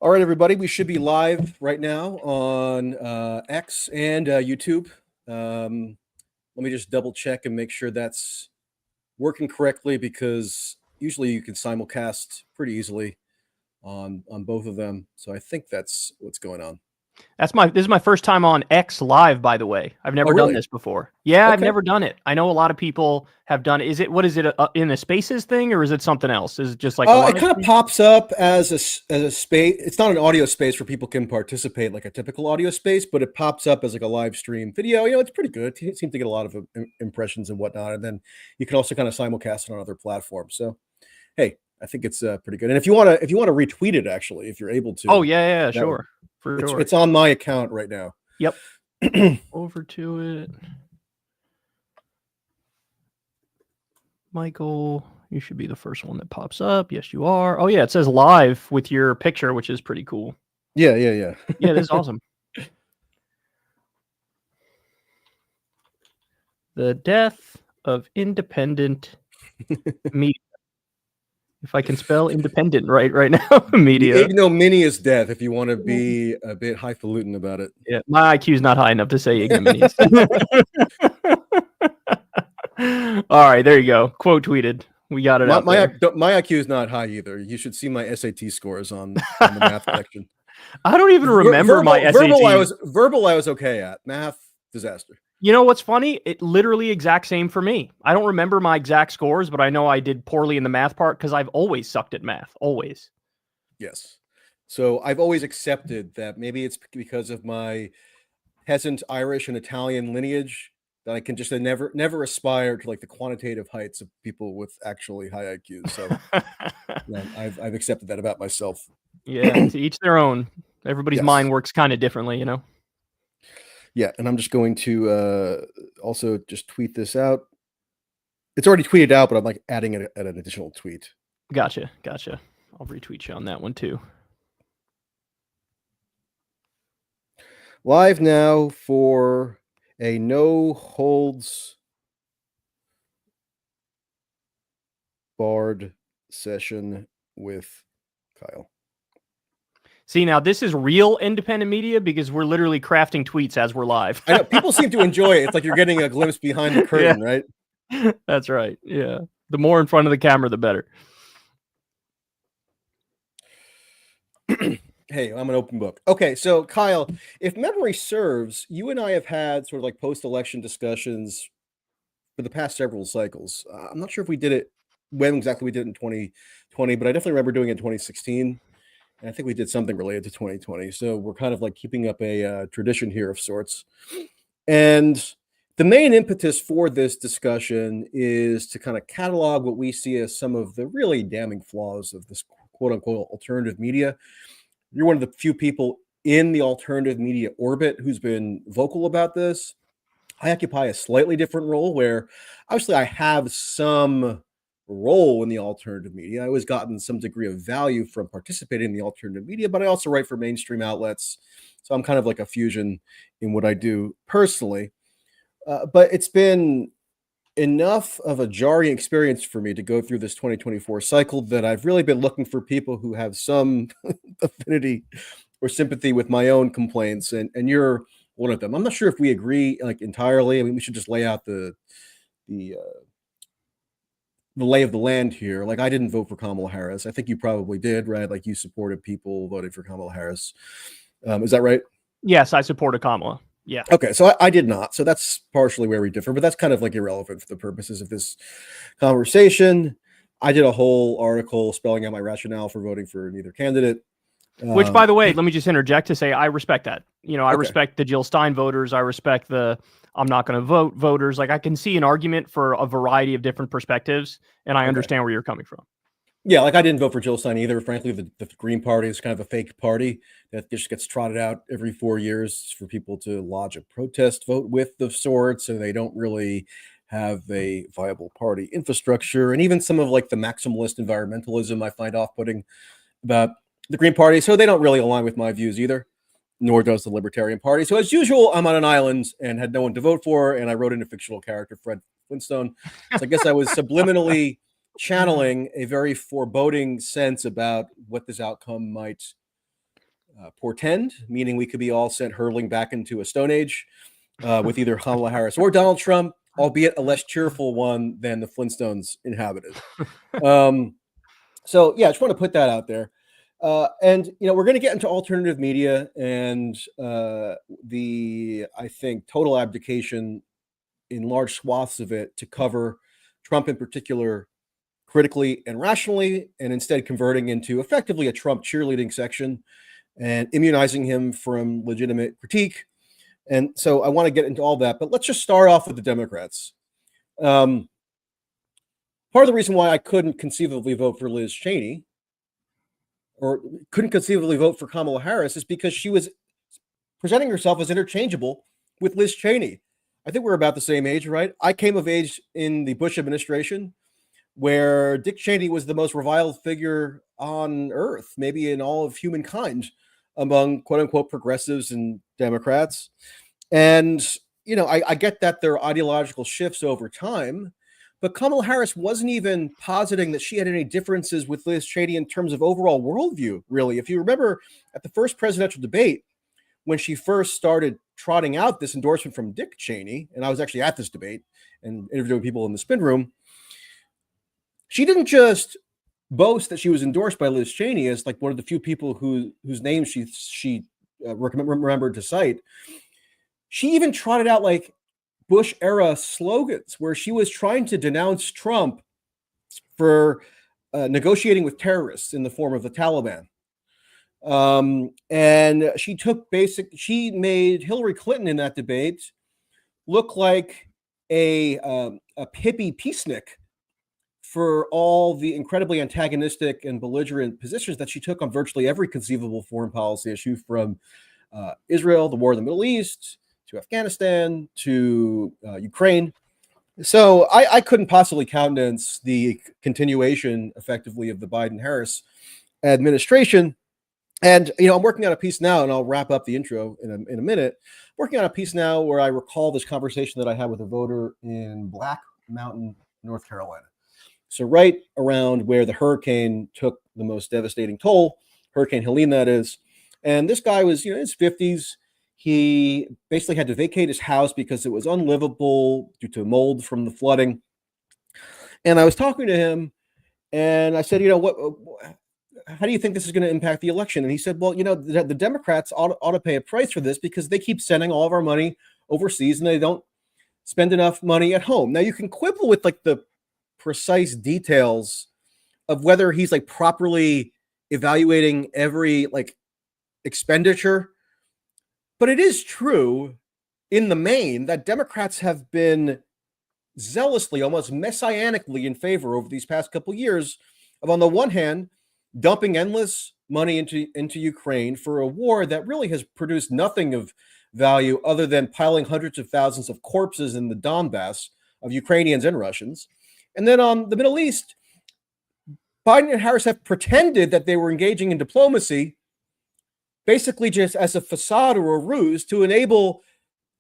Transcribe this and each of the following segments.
All right, everybody, we should be live right now on X and YouTube. Let me just double check and make sure that's working correctly, because usually you can simulcast pretty easily on both of them. So I think that's what's going on. This is my first time on X Live, by the way. I've never done this before. Yeah, okay. I've never done it. I know a lot of people have done it. What is it in a Spaces thing, or is it something else? Is it just like it kind of pops up as a space. It's not an audio space where people can participate like a typical audio space, but it pops up as like a live stream video. You know, it's pretty good. It seems to get a lot of impressions and whatnot. And then you can also kind of simulcast it on other platforms. So, hey, I think it's pretty good. And if you want to retweet it, actually, if you're able to. Oh yeah, sure. It's on my account right now. Yep. Over to it. Michael, you should be the first one that pops up. Yes, you are. Oh yeah, it says live with your picture, which is pretty cool. Yeah. Yeah, this is awesome. The death of independent media. If I can spell independent right now, media. Ignominious death, if you want to be a bit highfalutin about it. Yeah, my IQ is not high enough to say ignominious. All right, there you go. Quote tweeted. We got it. My IQ is not high either. You should see my SAT scores on the math section. I don't even remember my SAT. Verbal I was okay at. Math, disaster. You know what's funny? It literally exact same for me. I don't remember my exact scores, but I know I did poorly in the math part because I've always sucked at math. Always. Yes. So I've always accepted that maybe it's because of my peasant Irish and Italian lineage that I can just never aspire to like the quantitative heights of people with actually high IQs. So yeah, I've accepted that about myself. Yeah, to each their own. Everybody's mind works kind of differently, you know? Yeah, and I'm just going to also just tweet this out. It's already tweeted out, but I'm like adding it at an additional tweet. Gotcha. I'll retweet you on that one too. Live now for a no holds barred session with Kyle. See, now this is real independent media because we're literally crafting tweets as we're live. I know people seem to enjoy it. It's like you're getting a glimpse behind the curtain, right? That's right. Yeah. The more in front of the camera, the better. Hey, I'm an open book. Okay, so Kyle, if memory serves, you and I have had sort of like post-election discussions for the past several cycles. I'm not sure if we did it when exactly we did it in 2020, but I definitely remember doing it in 2016. And I think we did something related to 2020. So we're kind of like keeping up a tradition here of sorts. And the main impetus for this discussion is to kind of catalog what we see as some of the really damning flaws of this quote unquote alternative media. You're one of the few people in the alternative media orbit who's been vocal about this. I occupy a slightly different role where obviously I have some role in the alternative media. I always gotten some degree of value from participating in the alternative media, but I also write for mainstream outlets. So I'm kind of like a fusion in what I do personally. But it's been enough of a jarring experience for me to go through this 2024 cycle that I've really been looking for people who have some affinity or sympathy with my own complaints. And you're one of them. I'm not sure if we agree like entirely. I mean, we should just lay out the lay of the land here. Like, I didn't vote for Kamala Harris. I think you probably did, right? Like, you supported people voting for Kamala Harris. Is that right? Yes, I supported Kamala. Yeah. Okay, so I did not. So that's partially where we differ, but that's kind of like irrelevant for the purposes of this conversation. I did a whole article spelling out my rationale for voting for neither candidate. Which, by the way, let me just interject to say I respect that. You know, I respect the Jill Stein voters. I respect the I'm not going to vote voters. Like, I can see an argument for a variety of different perspectives, and I understand where you're coming from. Yeah, like I didn't vote for Jill Stein either. Frankly, the Green Party is kind of a fake party that just gets trotted out every 4 years for people to lodge a protest vote with of sorts, so they don't really have a viable party infrastructure. And even some of like the maximalist environmentalism I find off-putting about the Green Party. So they don't really align with my views either, nor does the Libertarian Party. So as usual, I'm on an island and had no one to vote for, and I wrote in a fictional character, Fred Flintstone. So I guess I was subliminally channeling a very foreboding sense about what this outcome might portend, meaning we could be all sent hurtling back into a stone age with either Kamala Harris or Donald Trump, albeit a less cheerful one than the Flintstones inhabited. So yeah, I just want to put that out there. And we're going to get into alternative media and I think, total abdication in large swaths of it to cover Trump in particular critically and rationally, and instead converting into effectively a Trump cheerleading section and immunizing him from legitimate critique. And so I want to get into all that, but let's just start off with the Democrats. Part of the reason why I couldn't conceivably vote for Liz Cheney or couldn't conceivably vote for Kamala Harris is because she was presenting herself as interchangeable with Liz Cheney. I think we're about the same age, right? I came of age in the Bush administration, where Dick Cheney was the most reviled figure on earth, maybe in all of humankind, among quote unquote progressives and Democrats. And, I get that there are ideological shifts over time, but Kamala Harris wasn't even positing that she had any differences with Liz Cheney in terms of overall worldview, really. If you remember at the first presidential debate, when she first started trotting out this endorsement from Dick Cheney, and I was actually at this debate and interviewing people in the spin room, she didn't just boast that she was endorsed by Liz Cheney as like one of the few people whose names she remembered to cite. She even trotted out like Bush era slogans where she was trying to denounce Trump for negotiating with terrorists in the form of the Taliban. And she made Hillary Clinton in that debate look like a hippie peacenik for all the incredibly antagonistic and belligerent positions that she took on virtually every conceivable foreign policy issue, from Israel, the war in the Middle East, to Afghanistan, to Ukraine. So I couldn't possibly countenance the continuation, effectively, of the Biden-Harris administration. And, I'm working on a piece now, and I'll wrap up the intro in a minute, working on a piece now where I recall this conversation that I had with a voter in Black Mountain, North Carolina. So right around where the hurricane took the most devastating toll, Hurricane Helene, that is. And this guy was, in his 50s. He basically had to vacate his house because it was unlivable due to mold from the flooding. And I was talking to him, and I said, how do you think this is going to impact the election? And he said, well, the Democrats ought to pay a price for this because they keep sending all of our money overseas and they don't spend enough money at home. Now, you can quibble with like the precise details of whether he's like properly evaluating every like expenditure, but it is true in the main that Democrats have been zealously, almost messianically in favor over these past couple of years of, on the one hand, dumping endless money into Ukraine for a war that really has produced nothing of value other than piling hundreds of thousands of corpses in the Donbass of Ukrainians and Russians. And then on the Middle East, Biden and Harris have pretended that they were engaging in diplomacy, basically just as a facade or a ruse to enable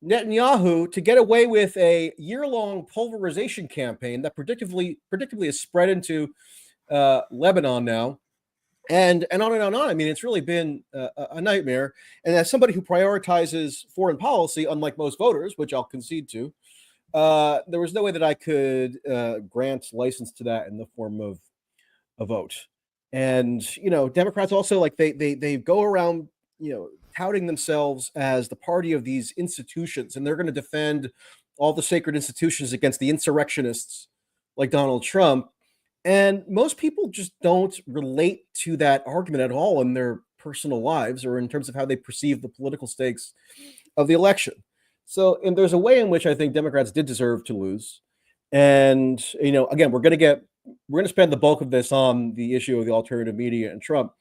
Netanyahu to get away with a year-long pulverization campaign that predictably is spread into Lebanon now. And on and on and on. I mean, it's really been a nightmare. And as somebody who prioritizes foreign policy, unlike most voters, which I'll concede to, there was no way that I could grant license to that in the form of a vote. And, Democrats also, like, they go around, touting themselves as the party of these institutions, and they're going to defend all the sacred institutions against the insurrectionists like Donald Trump. And most people just don't relate to that argument at all in their personal lives or in terms of how they perceive the political stakes of the election. So, and there's a way in which I think Democrats did deserve to lose. And, again, we're going to spend the bulk of this on the issue of the alternative media and Trump.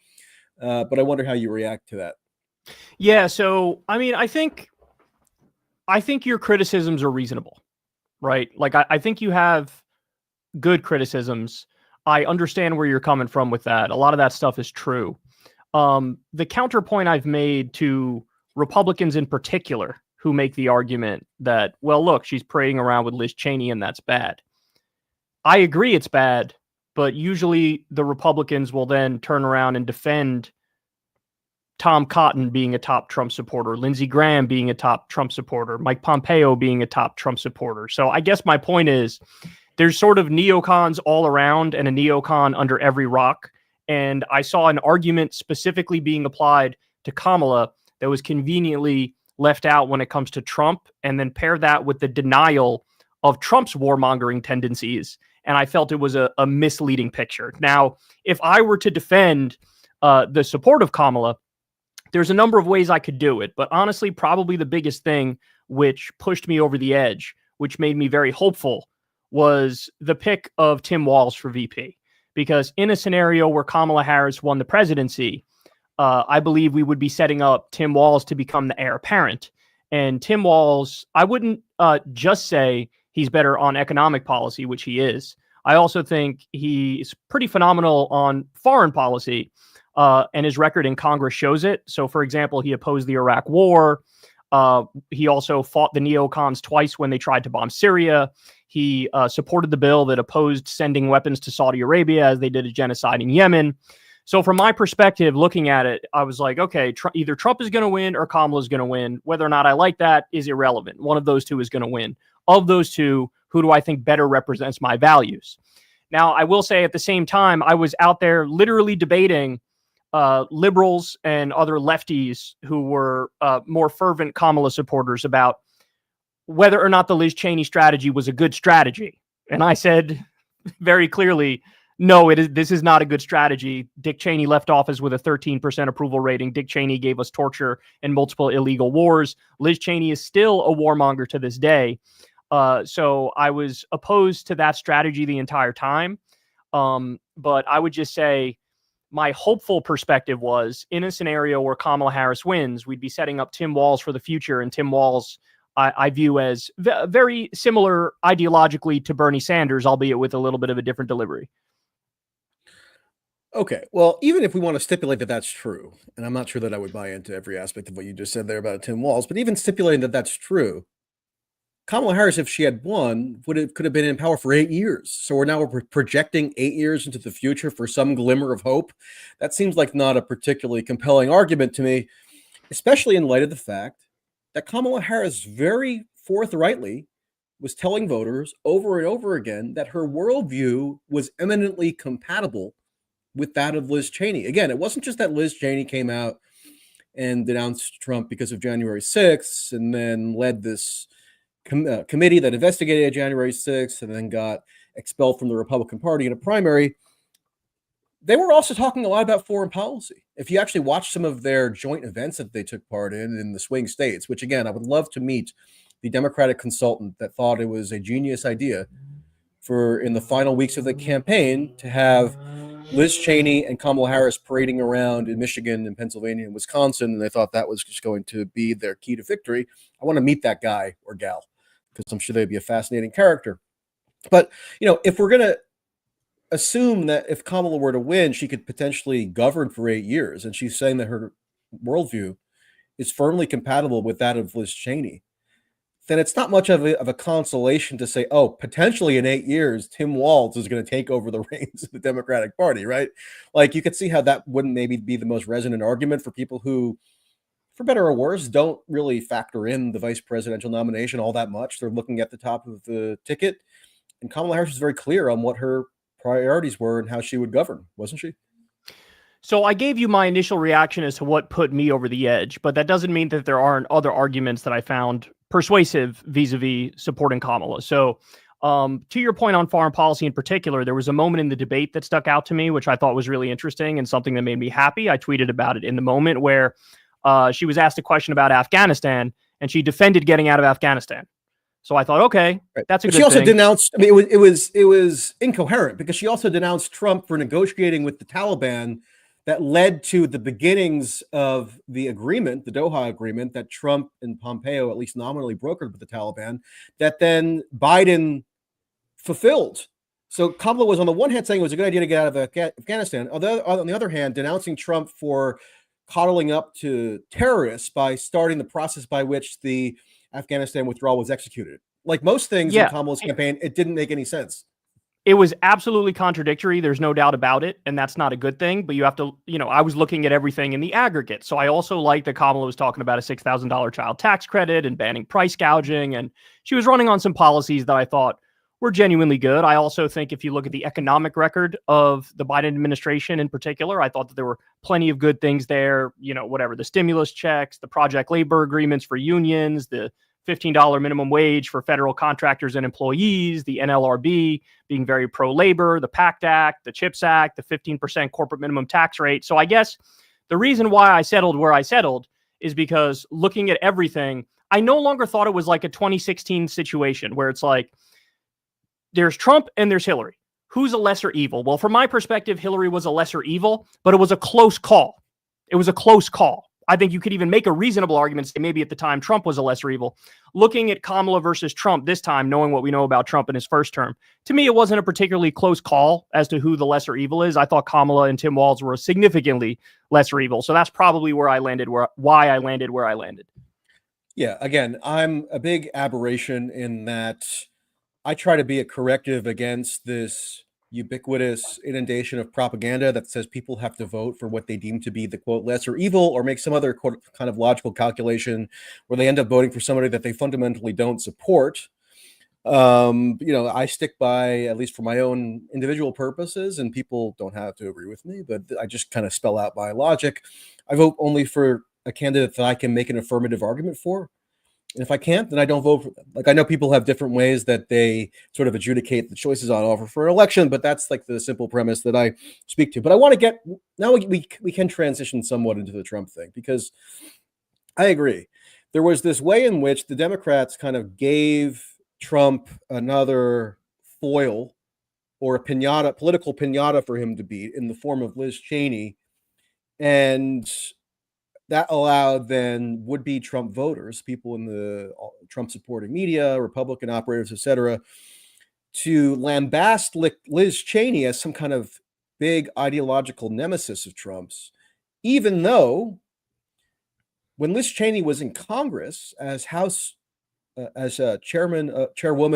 But I wonder how you react to that. Yeah. So, I mean, I think your criticisms are reasonable, right? Like, I think you have good criticisms. I understand where you're coming from with that. A lot of that stuff is true. The counterpoint I've made to Republicans in particular who make the argument that, well, look, she's parading around with Liz Cheney and that's bad. I agree it's bad, but usually the Republicans will then turn around and defend Tom Cotton being a top Trump supporter, Lindsey Graham being a top Trump supporter, Mike Pompeo being a top Trump supporter. So I guess my point is there's sort of neocons all around and a neocon under every rock. And I saw an argument specifically being applied to Kamala that was conveniently left out when it comes to Trump, and then pair that with the denial of Trump's warmongering tendencies. And I felt it was a misleading picture. Now, if I were to defend the support of Kamala, there's a number of ways I could do it. But honestly, probably the biggest thing which pushed me over the edge, which made me very hopeful, was the pick of Tim Walz for VP. Because in a scenario where Kamala Harris won the presidency, I believe we would be setting up Tim Walz to become the heir apparent. And Tim Walz, I wouldn't just say he's better on economic policy, which he is. I also think he's pretty phenomenal on foreign policy, and his record in Congress shows it. So, for example, he opposed the Iraq War. He also fought the neocons twice when they tried to bomb Syria. He supported the bill that opposed sending weapons to Saudi Arabia as they did a genocide in Yemen. So from my perspective, looking at it, I was like, okay, either Trump is going to win or Kamala is going to win. Whether or not I like that is irrelevant. One of those two is going to win. Of those two, who do I think better represents my values? Now, I will say at the same time, I was out there literally debating liberals and other lefties who were more fervent Kamala supporters about whether or not the Liz Cheney strategy was a good strategy. And I said very clearly, no, this is not a good strategy. Dick Cheney left office with a 13% approval rating. Dick Cheney gave us torture and multiple illegal wars. Liz Cheney is still a warmonger to this day. So I was opposed to that strategy the entire time. But I would just say my hopeful perspective was in a scenario where Kamala Harris wins, we'd be setting up Tim Walz for the future. And Tim Walz, I view as very similar ideologically to Bernie Sanders, albeit with a little bit of a different delivery. Okay, well, even if we want to stipulate that that's true, and I'm not sure that I would buy into every aspect of what you just said there about Tim Walz, but even stipulating that that's true, Kamala Harris, if she had won, could have been in power for 8 years. So we're projecting 8 years into the future for some glimmer of hope. That seems like not a particularly compelling argument to me, especially in light of the fact that Kamala Harris very forthrightly was telling voters over and over again that her worldview was eminently compatible with that of Liz Cheney. Again, it wasn't just that Liz Cheney came out and denounced Trump because of January 6th and then led this committee that investigated January 6th and then got expelled from the Republican Party in a primary. They were also talking a lot about foreign policy. If you actually watch some of their joint events that they took part in the swing states, which again, I would love to meet the Democratic consultant that thought it was a genius idea for in the final weeks of the campaign to have Liz Cheney and Kamala Harris parading around in Michigan and Pennsylvania and Wisconsin, and they thought that was just going to be their key to victory. I want to meet that guy or gal because I'm sure they'd be a fascinating character. But, if we're going to assume that if Kamala were to win, she could potentially govern for 8 years, and she's saying that her worldview is firmly compatible with that of Liz Cheney, then it's not much of a consolation to say, oh, potentially in 8 years, Tim Walz is going to take over the reins of the Democratic Party, right? Like you could see how that wouldn't maybe be the most resonant argument for people who, for better or worse, don't really factor in the vice presidential nomination all that much. They're looking at the top of the ticket. And Kamala Harris was very clear on what her priorities were and how she would govern, wasn't she? So I gave you my initial reaction as to what put me over the edge, but that doesn't mean that there aren't other arguments that I found persuasive vis-a-vis supporting Kamala. So to your point on foreign policy in particular, there was a moment in the debate that stuck out to me, which I thought was really interesting and something that made me happy. I tweeted about it in the moment where she was asked a question about Afghanistan and she defended getting out of Afghanistan. So I thought, okay, that's a good thing. She also denounced, I mean, it was incoherent because she also denounced Trump for negotiating with the Taliban that led to the beginnings of the agreement, the Doha agreement that Trump and Pompeo at least nominally brokered with the Taliban, that then Biden fulfilled. So Kamala was on the one hand saying it was a good idea to get out of Afghanistan. On the other hand, denouncing Trump for coddling up to terrorists by starting the process by which the Afghanistan withdrawal was executed. Like most things in Kamala's campaign, it didn't make any sense. It was absolutely contradictory. There's no doubt about it. And that's not a good thing. But you have to, I was looking at everything in the aggregate. So I also like that Kamala was talking about a $6,000 child tax credit and banning price gouging. And she was running on some policies that I thought were genuinely good. I also think if you look at the economic record of the Biden administration in particular, I thought that there were plenty of good things there. Whatever, the stimulus checks, the project labor agreements for unions, the $15 minimum wage for federal contractors and employees, the NLRB being very pro-labor, the PACT Act, the CHIPS Act, the 15% corporate minimum tax rate. So I guess the reason why I settled where I settled is because looking at everything, I no longer thought it was like a 2016 situation where it's like, there's Trump and there's Hillary. Who's a lesser evil? Well, from my perspective, Hillary was a lesser evil, but it was a close call. It was a close call. I think you could even make a reasonable argument, say maybe at the time Trump was a lesser evil. Looking at Kamala versus Trump this time, knowing what we know about Trump in his first term, to me, it wasn't a particularly close call as to who the lesser evil is. I thought Kamala and Tim Walz were significantly lesser evil. So that's probably where I landed, why I landed where I landed. Yeah, again, I'm a big aberration in that I try to be a corrective against this ubiquitous inundation of propaganda that says people have to vote for what they deem to be the quote lesser evil, or make some other quote kind of logical calculation where they end up voting for somebody that they fundamentally don't support. I stick by, at least for my own individual purposes, and people don't have to agree with me, but I just kind of spell out my logic. I vote only for a candidate that I can make an affirmative argument for. And if I can't, then I don't vote for them. Like, I know people have different ways that they sort of adjudicate the choices on offer for an election, but that's like the simple premise that I speak to. But I want to get, now we can transition somewhat into the Trump thing, because I agree. There was this way in which the Democrats kind of gave Trump another foil or a pinata, political pinata for him to beat in the form of Liz Cheney. And that allowed then would-be Trump voters, people in the Trump supporting media, Republican operators, etc., to lambast Liz Cheney as some kind of big ideological nemesis of Trump's, even though when Liz Cheney was in Congress as chairwoman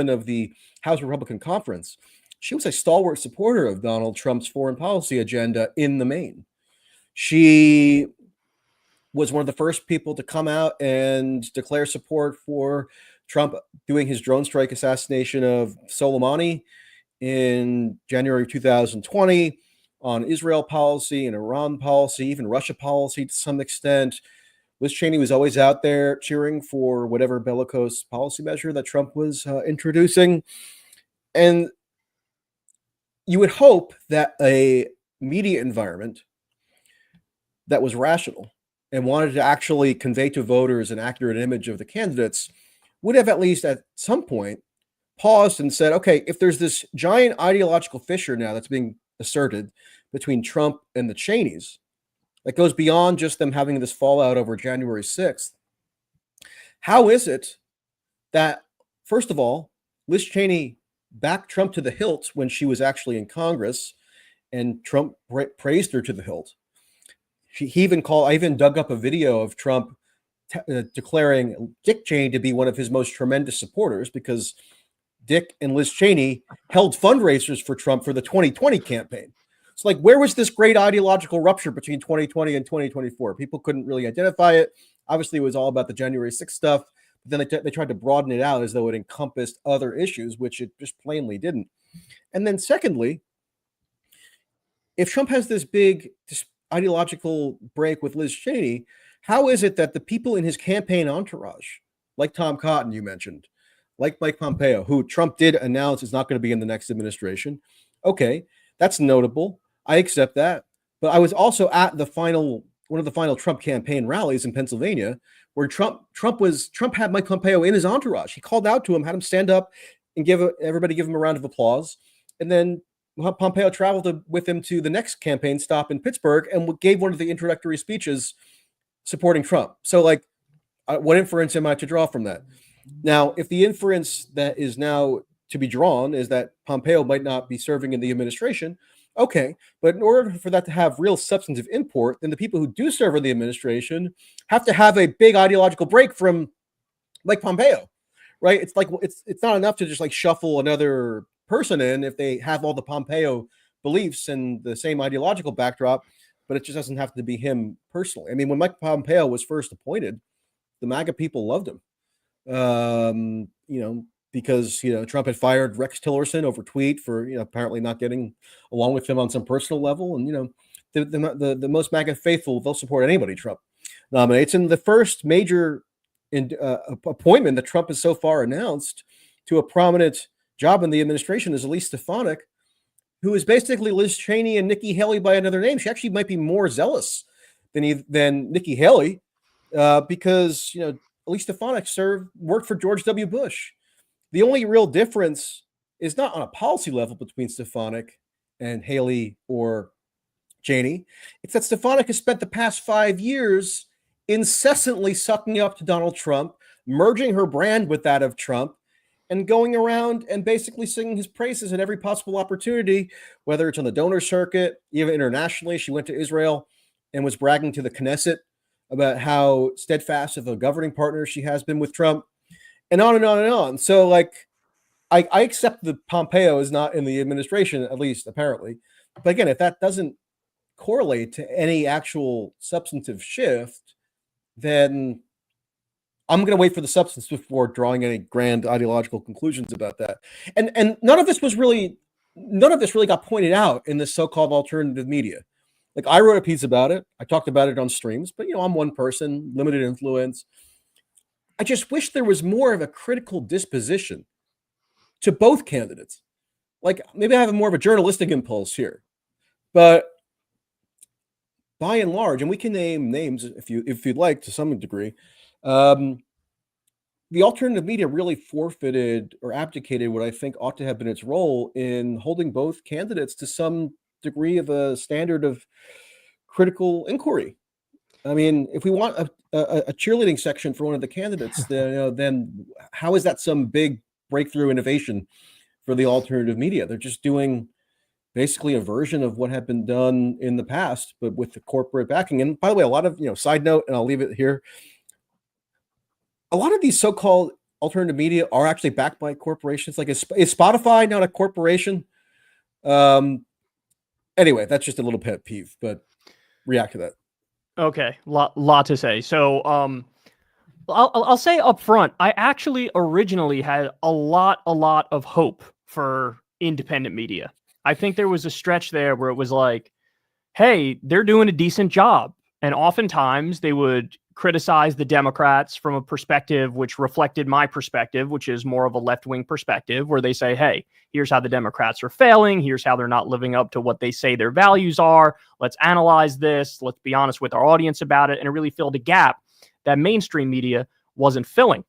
of the House Republican Conference, she was a stalwart supporter of Donald Trump's foreign policy agenda in the main. She was one of the first people to come out and declare support for Trump doing his drone strike assassination of Soleimani in January of 2020, on Israel policy and Iran policy, even Russia policy to some extent. Liz Cheney was always out there cheering for whatever bellicose policy measure that Trump was introducing. And you would hope that a media environment that was rational and wanted to actually convey to voters an accurate image of the candidates would have at least at some point paused and said, okay, if there's this giant ideological fissure now that's being asserted between Trump and the Cheneys that goes beyond just them having this fallout over January 6th, how is it that, first of all, Liz Cheney backed Trump to the hilt when she was actually in Congress, and Trump praised her to the hilt? I even dug up a video of Trump declaring Dick Cheney to be one of his most tremendous supporters, because Dick and Liz Cheney held fundraisers for Trump for the 2020 campaign. It's like, where was this great ideological rupture between 2020 and 2024? People couldn't really identify it. Obviously, it was all about the January 6th stuff. But then they tried to broaden it out as though it encompassed other issues, which it just plainly didn't. And then secondly, if Trump has this big ideological break with Liz Cheney, how is it that the people in his campaign entourage, like Tom Cotton you mentioned, like Mike Pompeo, who Trump did announce is not going to be in the next administration, okay, that's notable. I accept that. But I was also at one of the final Trump campaign rallies in Pennsylvania, where Trump had Mike Pompeo in his entourage. He called out to him, had him stand up and give him a round of applause. And then Pompeo traveled with him to the next campaign stop in Pittsburgh and gave one of the introductory speeches supporting Trump. So, like, what inference am I to draw from that? Now, if the inference that is now to be drawn is that Pompeo might not be serving in the administration, okay, but in order for that to have real substantive import, then the people who do serve in the administration have to have a big ideological break from Mike Pompeo, right? It's like it's not enough to just like shuffle another person in if they have all the Pompeo beliefs and the same ideological backdrop, but it just doesn't have to be him personally. I mean, when Mike Pompeo was first appointed, the MAGA people loved him. Because Trump had fired Rex Tillerson over tweet for apparently not getting along with him on some personal level, and the most MAGA faithful, they'll support anybody Trump nominates. And the first major appointment that Trump has so far announced to a prominent job in the administration is Elise Stefanik, who is basically Liz Cheney and Nikki Haley by another name. She actually might be more zealous than Nikki Haley, because Elise Stefanik worked for George W. Bush. The only real difference is not on a policy level between Stefanik and Haley or Cheney. It's that Stefanik has spent the past 5 years incessantly sucking up to Donald Trump, merging her brand with that of Trump, and going around and basically singing his praises at every possible opportunity, whether it's on the donor circuit, even internationally. She went to Israel and was bragging to the Knesset about how steadfast of a governing partner she has been with Trump, and on and on and on. So, I accept that Pompeo is not in the administration, at least apparently. But again, if that doesn't correlate to any actual substantive shift, then I'm going to wait for the substance before drawing any grand ideological conclusions about that. And none of this really got pointed out in this so-called alternative media. Like, I wrote a piece about it. I talked about it on streams, but I'm one person, limited influence. I just wish there was more of a critical disposition to both candidates. Like, maybe I have more of a journalistic impulse here, but by and large, and we can name names if you'd like to some degree, the alternative media really forfeited or abdicated what I think ought to have been its role in holding both candidates to some degree of a standard of critical inquiry. I mean, if we want a cheerleading section for one of the candidates, then how is that some big breakthrough innovation for the alternative media? They're just doing basically a version of what had been done in the past, but with the corporate backing. And by the way, a lot of, side note, and I'll leave it here, a lot of these so-called alternative media are actually backed by corporations. Like, is Spotify not a corporation? Anyway, that's just a little pet peeve, but react to that. Okay, lot to say. So, I'll say up front, I actually originally had a lot of hope for independent media. I think there was a stretch there where it was like, hey, they're doing a decent job. And oftentimes they would criticize the Democrats from a perspective which reflected my perspective, which is more of a left-wing perspective, where they say, hey, here's how the Democrats are failing. Here's how they're not living up to what they say their values are. Let's analyze this. Let's be honest with our audience about it. And it really filled a gap that mainstream media wasn't filling.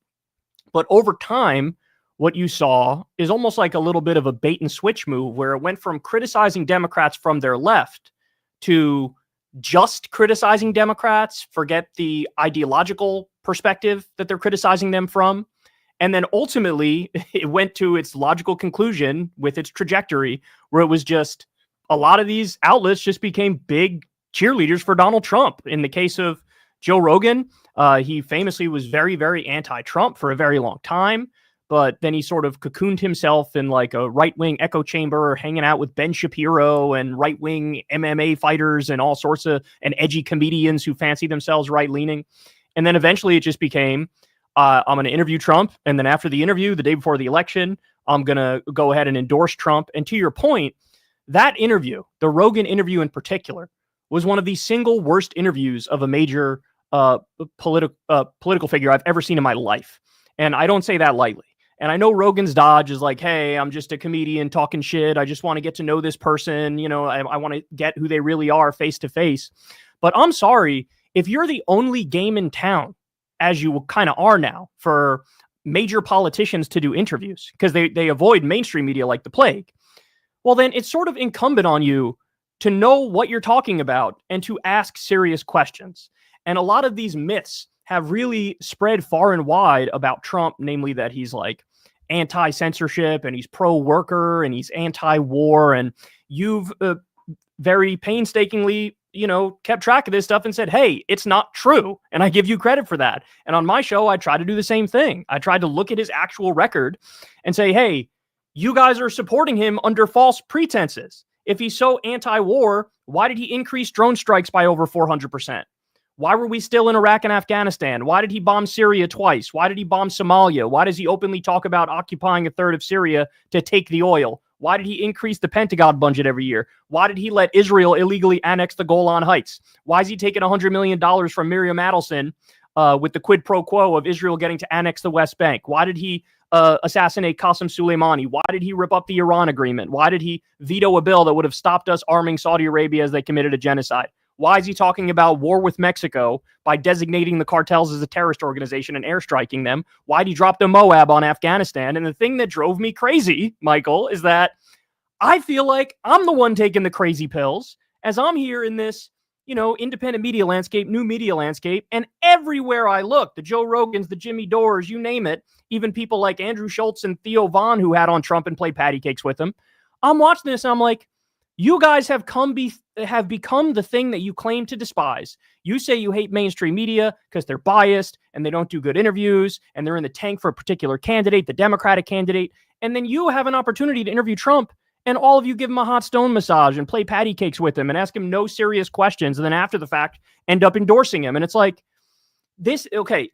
But over time, what you saw is almost like a little bit of a bait and switch move, where it went from criticizing Democrats from their left to just criticizing Democrats, forget the ideological perspective that they're criticizing them from. And then ultimately, it went to its logical conclusion with its trajectory, where it was just a lot of these outlets just became big cheerleaders for Donald Trump. In the case of Joe Rogan, he famously was very, very anti-Trump for a very long time. But then he sort of cocooned himself in like a right-wing echo chamber, hanging out with Ben Shapiro and right-wing MMA fighters and all sorts of and edgy comedians who fancy themselves right-leaning. And then eventually it just became, I'm going to interview Trump. And then after the interview, the day before the election, I'm going to go ahead and endorse Trump. And to your point, that interview, the Rogan interview in particular, was one of the single worst interviews of a major political figure I've ever seen in my life. And I don't say that lightly. And I know Rogan's dodge is like, hey, I'm just a comedian talking shit. I just want to get to know this person. I want to get who they really are face to face. But I'm sorry, if you're the only game in town, as you kind of are now, for major politicians to do interviews, because they avoid mainstream media like the plague, well, then it's sort of incumbent on you to know what you're talking about and to ask serious questions. And a lot of these myths have really spread far and wide about Trump, namely that he's like anti-censorship and he's pro-worker and he's anti-war. And you've very painstakingly, kept track of this stuff and said, hey, it's not true. And I give you credit for that. And on my show, I try to do the same thing. I tried to look at his actual record and say, hey, You guys are supporting him under false pretenses. If he's so anti-war, why did he increase drone strikes by over 400%? Why were we still in Iraq and Afghanistan? Why did he bomb Syria twice? Why did he bomb Somalia? Why does he openly talk about occupying a third of Syria to take the oil? Why did he increase the Pentagon budget every year? Why did he let Israel illegally annex the Golan Heights? Why is he taking $100 million from Miriam Adelson with the quid pro quo of Israel getting to annex the West Bank? Why did he assassinate Qasem Soleimani? Why did he rip up the Iran agreement? Why did he veto a bill that would have stopped us arming Saudi Arabia as they committed a genocide? Why is he talking about war with Mexico by designating the cartels as a terrorist organization and airstriking them? Why did he drop the Moab on Afghanistan? And the thing that drove me crazy, Michael, is that I feel like I'm the one taking the crazy pills as I'm here in this, independent media landscape, new media landscape, and everywhere I look, the Joe Rogans, the Jimmy Dores, you name it, even people like Andrew Schultz and Theo Vaughn who had on Trump and played patty cakes with him. I'm watching this and I'm like, you guys have become the thing that you claim to despise. You say you hate mainstream media because they're biased and they don't do good interviews and they're in the tank for a particular candidate, the Democratic candidate. And then you have an opportunity to interview Trump and all of you give him a hot stone massage and play patty cakes with him and ask him no serious questions. And then after the fact, end up endorsing him. And it's like this. Okay.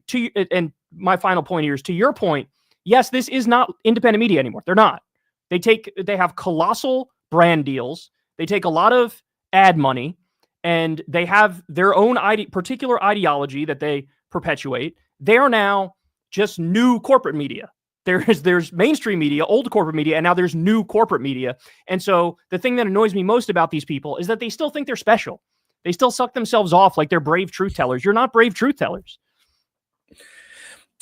And my final point here is to your point. Yes, this is not independent media anymore. They're not. They have colossal brand deals. They take a lot of ad money and they have their own particular ideology that they perpetuate. They are now just new corporate media. There's mainstream media, old corporate media, and now there's new corporate media. And so the thing that annoys me most about these people is that they still think they're special. They still suck themselves off like they're brave truth tellers. You're not brave truth tellers.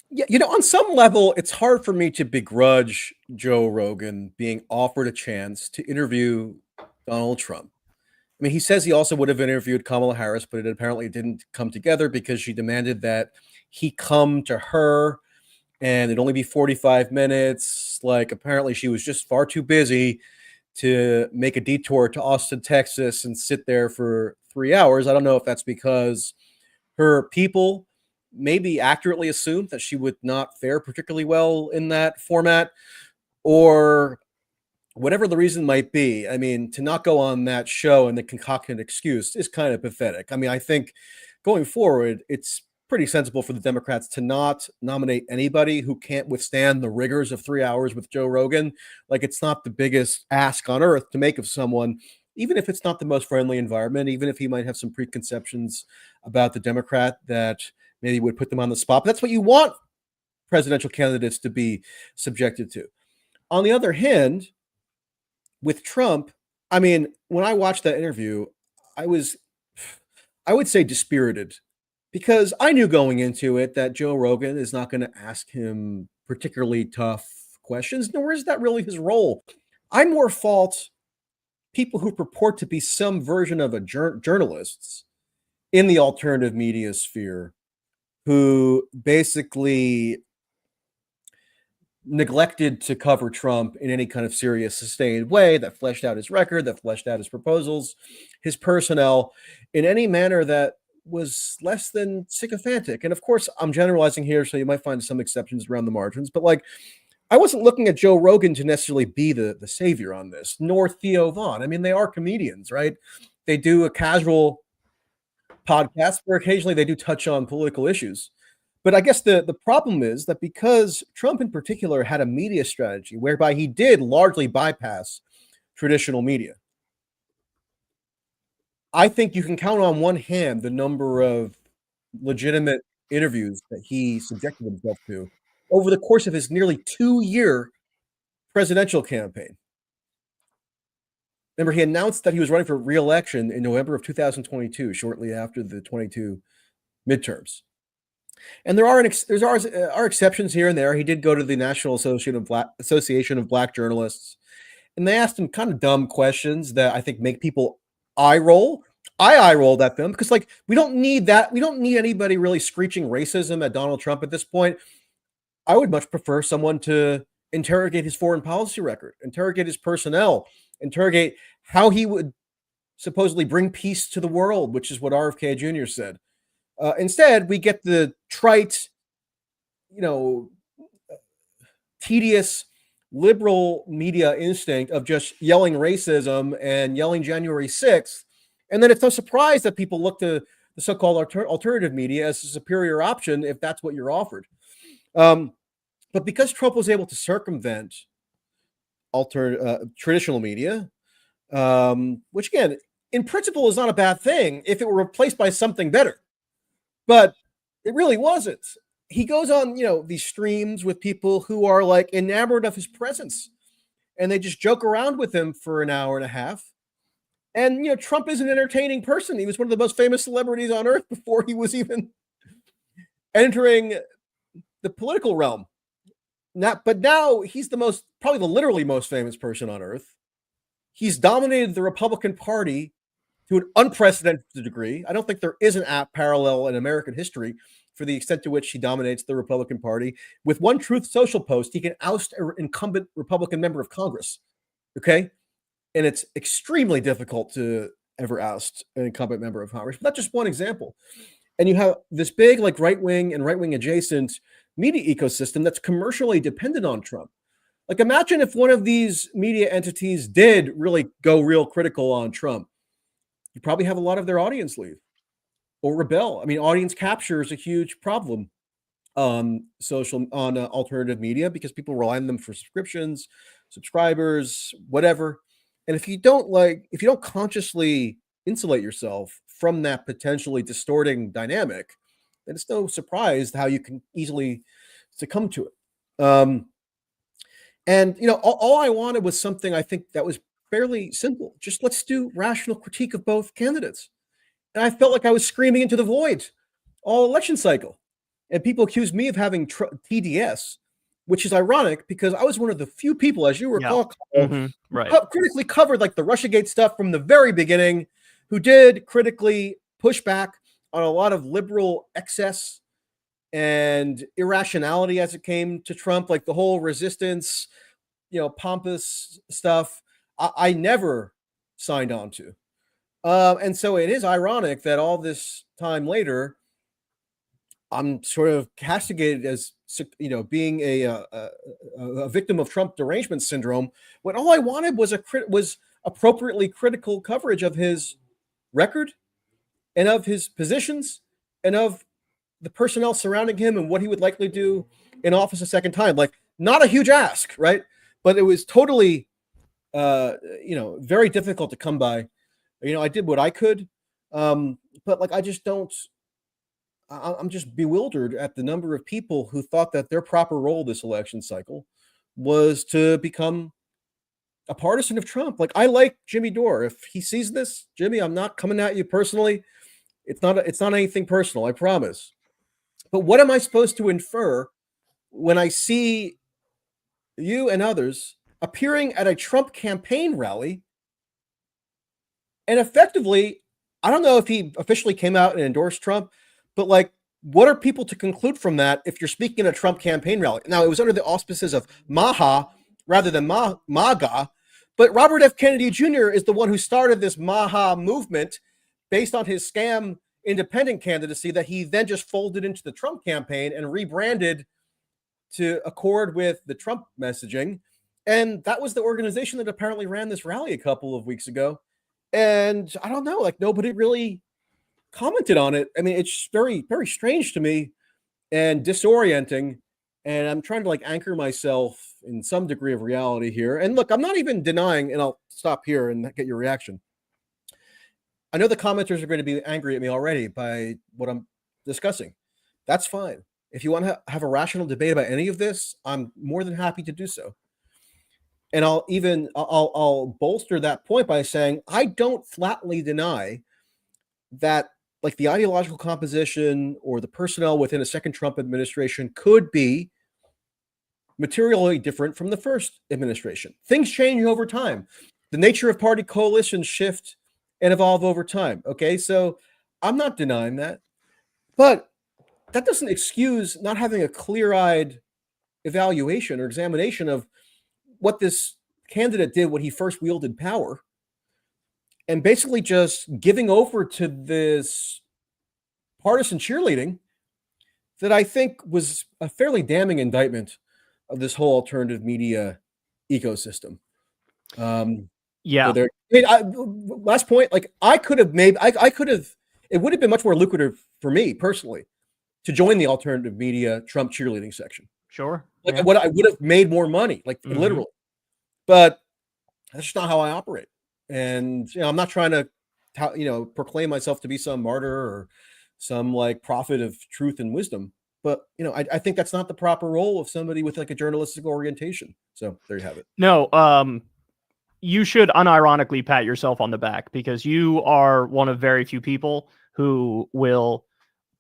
Yeah, on some level, it's hard for me to begrudge Joe Rogan being offered a chance to interview Donald Trump. I mean, he says he also would have interviewed Kamala Harris, but it apparently didn't come together because she demanded that he come to her and it'd only be 45 minutes. Like, apparently she was just far too busy to make a detour to Austin, Texas and sit there for 3 hours. I don't know if that's because her people maybe accurately assumed that she would not fare particularly well in that format, or whatever the reason might be. I mean, to not go on that show and the concoct an excuse is kind of pathetic. I mean, I think going forward, it's pretty sensible for the Democrats to not nominate anybody who can't withstand the rigors of 3 hours with Joe Rogan. Like, it's not the biggest ask on earth to make of someone, even if it's not the most friendly environment, even if he might have some preconceptions about the Democrat that maybe would put them on the spot. But that's what you want presidential candidates to be subjected to. On the other hand, with Trump, I mean, when I watched that interview, I would say dispirited, because I knew going into it that Joe Rogan is not going to ask him particularly tough questions, nor is that really his role. I more fault people who purport to be some version of journalists in the alternative media sphere who basically neglected to cover Trump in any kind of serious, sustained way that fleshed out his record, that fleshed out his proposals, his personnel in any manner that was less than sycophantic. And of course, I'm generalizing here, so you might find some exceptions around the margins, but like, I wasn't looking at Joe Rogan to necessarily be the savior on this, nor Theo Vaughn. I mean, they are comedians, right? They do a casual podcast where occasionally they do touch on political issues. But I guess the problem is that because Trump in particular had a media strategy whereby he did largely bypass traditional media, I think you can count on one hand the number of legitimate interviews that he subjected himself to over the course of his nearly 2-year presidential campaign. Remember, he announced that he was running for re-election in November of 2022, shortly after the 22 midterms. And there are exceptions here and there. He did go to the National Association of Black Journalists, and they asked him kind of dumb questions that I think make people eye roll. I eye rolled at them because, like, we don't need that. We don't need anybody really screeching racism at Donald Trump at this point. I would much prefer someone to interrogate his foreign policy record, interrogate his personnel, interrogate how he would supposedly bring peace to the world, which is what RFK Jr. said. Instead, we get the trite, tedious liberal media instinct of just yelling racism and yelling January 6th. And then it's no surprise that people look to the so-called alternative media as a superior option if that's what you're offered. But because Trump was able to circumvent traditional media, which again, in principle, is not a bad thing if it were replaced by something better, but it really wasn't. He goes on, these streams with people who are like enamored of his presence, and they just joke around with him for an hour and a half. And Trump is an entertaining person. He was one of the most famous celebrities on earth before he was even entering the political realm. But now he's probably the literally most famous person on earth. He's dominated the Republican Party to an unprecedented degree. I don't think there is an parallel in American history for the extent to which he dominates the Republican Party. With one Truth Social post, he can oust an incumbent Republican member of Congress. Okay? And it's extremely difficult to ever oust an incumbent member of Congress. But that's just one example. And you have this big, like, right-wing and right-wing adjacent media ecosystem that's commercially dependent on Trump. Like, imagine if one of these media entities did really go real critical on Trump. You probably have a lot of their audience leave or rebel. I mean, audience capture is a huge problem on alternative media because people rely on them for subscriptions, subscribers, whatever. And if you don't consciously insulate yourself from that potentially distorting dynamic, then it's no surprise how you can easily succumb to it. And all I wanted was something I think that was fairly simple. Just let's do rational critique of both candidates. And I felt like I was screaming into the void all election cycle. And people accused me of having TDS, which is ironic because I was one of the few people, as you recall, right, critically covered like the Russiagate stuff from the very beginning, who did critically push back on a lot of liberal excess and irrationality as it came to Trump, like the whole resistance, pompous stuff. I never signed on to. And so it is ironic that all this time later, I'm sort of castigated as, being a victim of Trump derangement syndrome, when all I wanted was was appropriately critical coverage of his record and of his positions and of the personnel surrounding him and what he would likely do in office a second time. Like, not a huge ask, right? But it was totally, very difficult to come by. I did what I could, but like, I just don't. I'm just bewildered at the number of people who thought that their proper role this election cycle was to become a partisan of Trump. Like, I like Jimmy Dore. If he sees this, Jimmy, I'm not coming at you personally. It's not anything personal, I promise. But what am I supposed to infer when I see you and others appearing at a Trump campaign rally? And effectively, I don't know if he officially came out and endorsed Trump, but like, what are people to conclude from that if you're speaking at a Trump campaign rally? Now, it was under the auspices of MaHa rather than MAGA, but Robert F. Kennedy Jr. is the one who started this MaHa movement based on his scam independent candidacy that he then just folded into the Trump campaign and rebranded to accord with the Trump messaging. And that was the organization that apparently ran this rally a couple of weeks ago. And I don't know, like, nobody really commented on it. I mean, it's very, very strange to me and disorienting. And I'm trying to like anchor myself in some degree of reality here. And look, I'm not even denying, and I'll stop here and get your reaction. I know the commenters are going to be angry at me already by what I'm discussing. That's fine. If you want to have a rational debate about any of this, I'm more than happy to do so. And I'll bolster that point by saying I don't flatly deny that like the ideological composition or the personnel within a second Trump administration could be materially different from the first administration. Things change over time. The nature of party coalitions shift and evolve over time. Okay, so I'm not denying that, but that doesn't excuse not having a clear-eyed evaluation or examination of what this candidate did when he first wielded power, and basically just giving over to this partisan cheerleading that I think was a fairly damning indictment of this whole alternative media ecosystem. Yeah. So there. Last point. Like I could have made. I could have. It would have been much more lucrative for me personally to join the alternative media Trump cheerleading section. Sure. Like Yeah. what I would have made more money, like literally. But that's just not how I operate. And I'm not trying to, proclaim myself to be some martyr or some like prophet of truth and wisdom. But I think that's not the proper role of somebody with like a journalistic orientation. So there you have it. No, you should unironically pat yourself on the back because you are one of very few people who will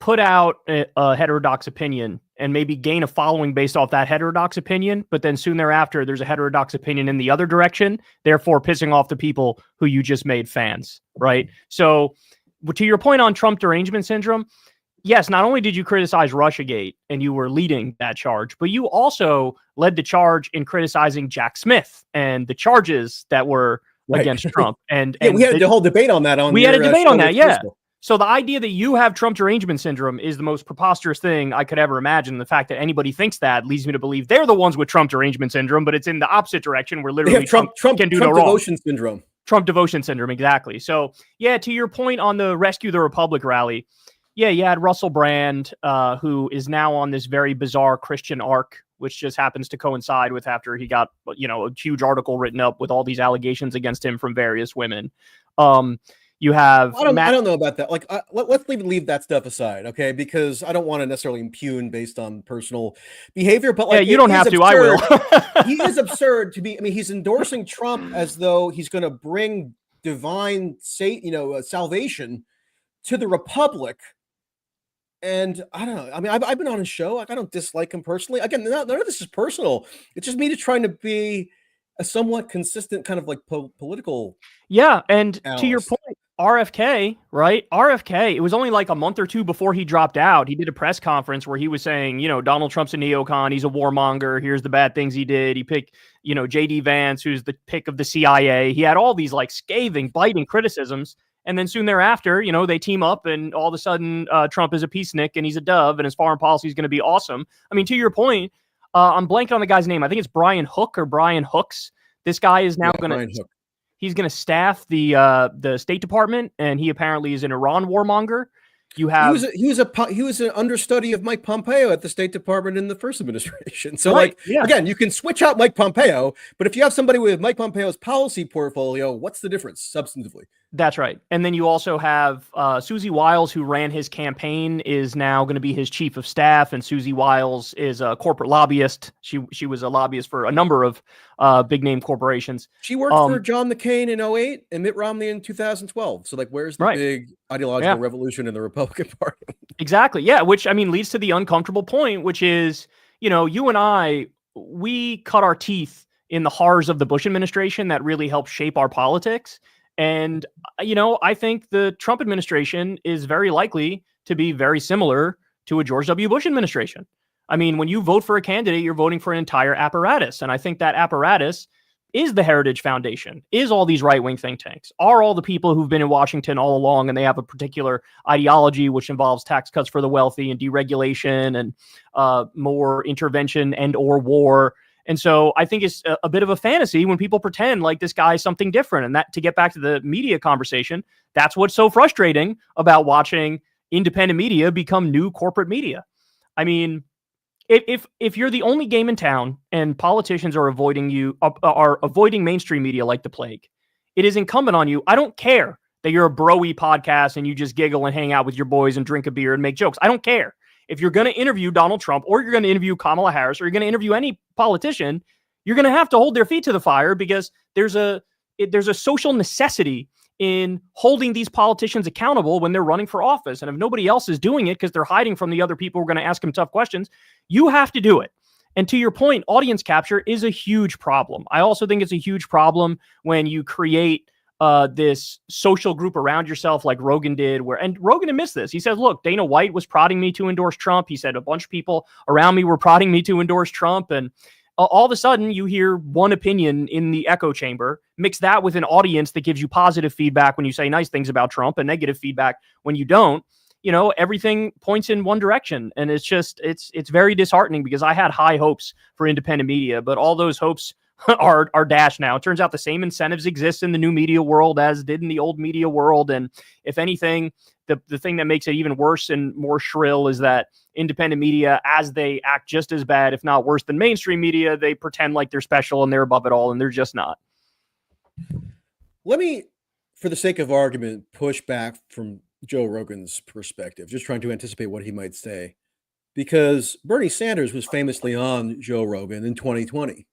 put out a heterodox opinion and maybe gain a following based off that heterodox opinion, but then soon thereafter, there's a heterodox opinion in the other direction, therefore pissing off the people who you just made fans, right? So to your point on Trump derangement syndrome, yes, not only did you criticize Russiagate and you were leading that charge, but you also led the charge in criticizing Jack Smith and the charges that were against Trump. And we had a whole debate on that. We had a debate on that, yeah. So the idea that you have Trump derangement syndrome is the most preposterous thing I could ever imagine. The fact that anybody thinks that leads me to believe they're the ones with Trump derangement syndrome, but it's in the opposite direction where literally Trump can do no wrong. Trump devotion syndrome. Trump devotion syndrome, exactly. So yeah, to your point on the Rescue the Republic rally, yeah, you had Russell Brand, who is now on this very bizarre Christian arc, which just happens to coincide with after he got, a huge article written up with all these allegations against him from various women. You have I don't know about that. Like, let's leave that stuff aside, okay? Because I don't want to necessarily impugn based on personal behavior. But like, yeah, you don't have to. I will. He is absurd to be. I mean, he's endorsing Trump as though he's going to bring divine, salvation to the republic. And I don't know. I mean, I've been on his show. Like, I don't dislike him personally. Again, none of this is personal. It's just me trying to be a somewhat consistent kind of like political. Yeah, and analyst. To your point, RFK, right? RFK, it was only like a month or two before he dropped out. He did a press conference where he was saying, Donald Trump's a neocon. He's a warmonger. Here's the bad things he did. He picked, J.D. Vance, who's the pick of the CIA. He had all these like scathing, biting criticisms. And then soon thereafter, they team up and all of a sudden Trump is a peacenik and he's a dove and his foreign policy is going to be awesome. I mean, to your point, I'm blanking on the guy's name. I think it's Brian Hook or Brian Hooks. This guy is now he's going to staff the State Department, and he apparently is an Iran warmonger. You have he was an understudy of Mike Pompeo at the State Department in the first administration. So again, you can switch out Mike Pompeo, but if you have somebody with Mike Pompeo's policy portfolio, what's the difference substantively? That's right. And then you also have Susie Wiles, who ran his campaign, is now going to be his chief of staff. And Susie Wiles is a corporate lobbyist. She was a lobbyist for a number of big name corporations. She worked for John McCain in 2008 and Mitt Romney in 2012. So where's the big ideological revolution in the Republican Party? Exactly. Yeah. Which leads to the uncomfortable point, which is, you and I, we cut our teeth in the horrors of the Bush administration that really helped shape our politics. And, I think the Trump administration is very likely to be very similar to a George W. Bush administration. I mean, when you vote for a candidate, you're voting for an entire apparatus. And I think that apparatus is the Heritage Foundation, is all these right-wing think tanks, are all the people who've been in Washington all along, and they have a particular ideology which involves tax cuts for the wealthy and deregulation and more intervention and or war. And so I think it's a bit of a fantasy when people pretend like this guy is something different. And that, to get back to the media conversation, that's what's so frustrating about watching independent media become new corporate media. I mean, if you're the only game in town and politicians are avoiding mainstream media like the plague, it is incumbent on you. I don't care that you're a bro-y podcast and you just giggle and hang out with your boys and drink a beer and make jokes. I don't care. If you're going to interview Donald Trump or you're going to interview Kamala Harris or you're going to interview any politician, you're going to have to hold their feet to the fire because there's a social necessity in holding these politicians accountable when they're running for office. And if nobody else is doing it because they're hiding from the other people who are going to ask them tough questions, you have to do it. And to your point, audience capture is a huge problem. I also think it's a huge problem when you create this social group around yourself like Rogan did, and Rogan admits this. He says, look, Dana White was prodding me to endorse Trump. He said a bunch of people around me were prodding me to endorse Trump. And all of a sudden you hear one opinion in the echo chamber, mix that with an audience that gives you positive feedback when you say nice things about Trump and negative feedback when you don't. Everything points in one direction. And it's very disheartening because I had high hopes for independent media, but all those hopes are dashed now. It turns out the same incentives exist in the new media world as did in the old media world. And if anything, the thing that makes it even worse and more shrill is that independent media, as they act just as bad, if not worse than mainstream media, they pretend like they're special and they're above it all, and they're just not. Let me, for the sake of argument, push back from Joe Rogan's perspective, just trying to anticipate what he might say. Because Bernie Sanders was famously on Joe Rogan in 2020,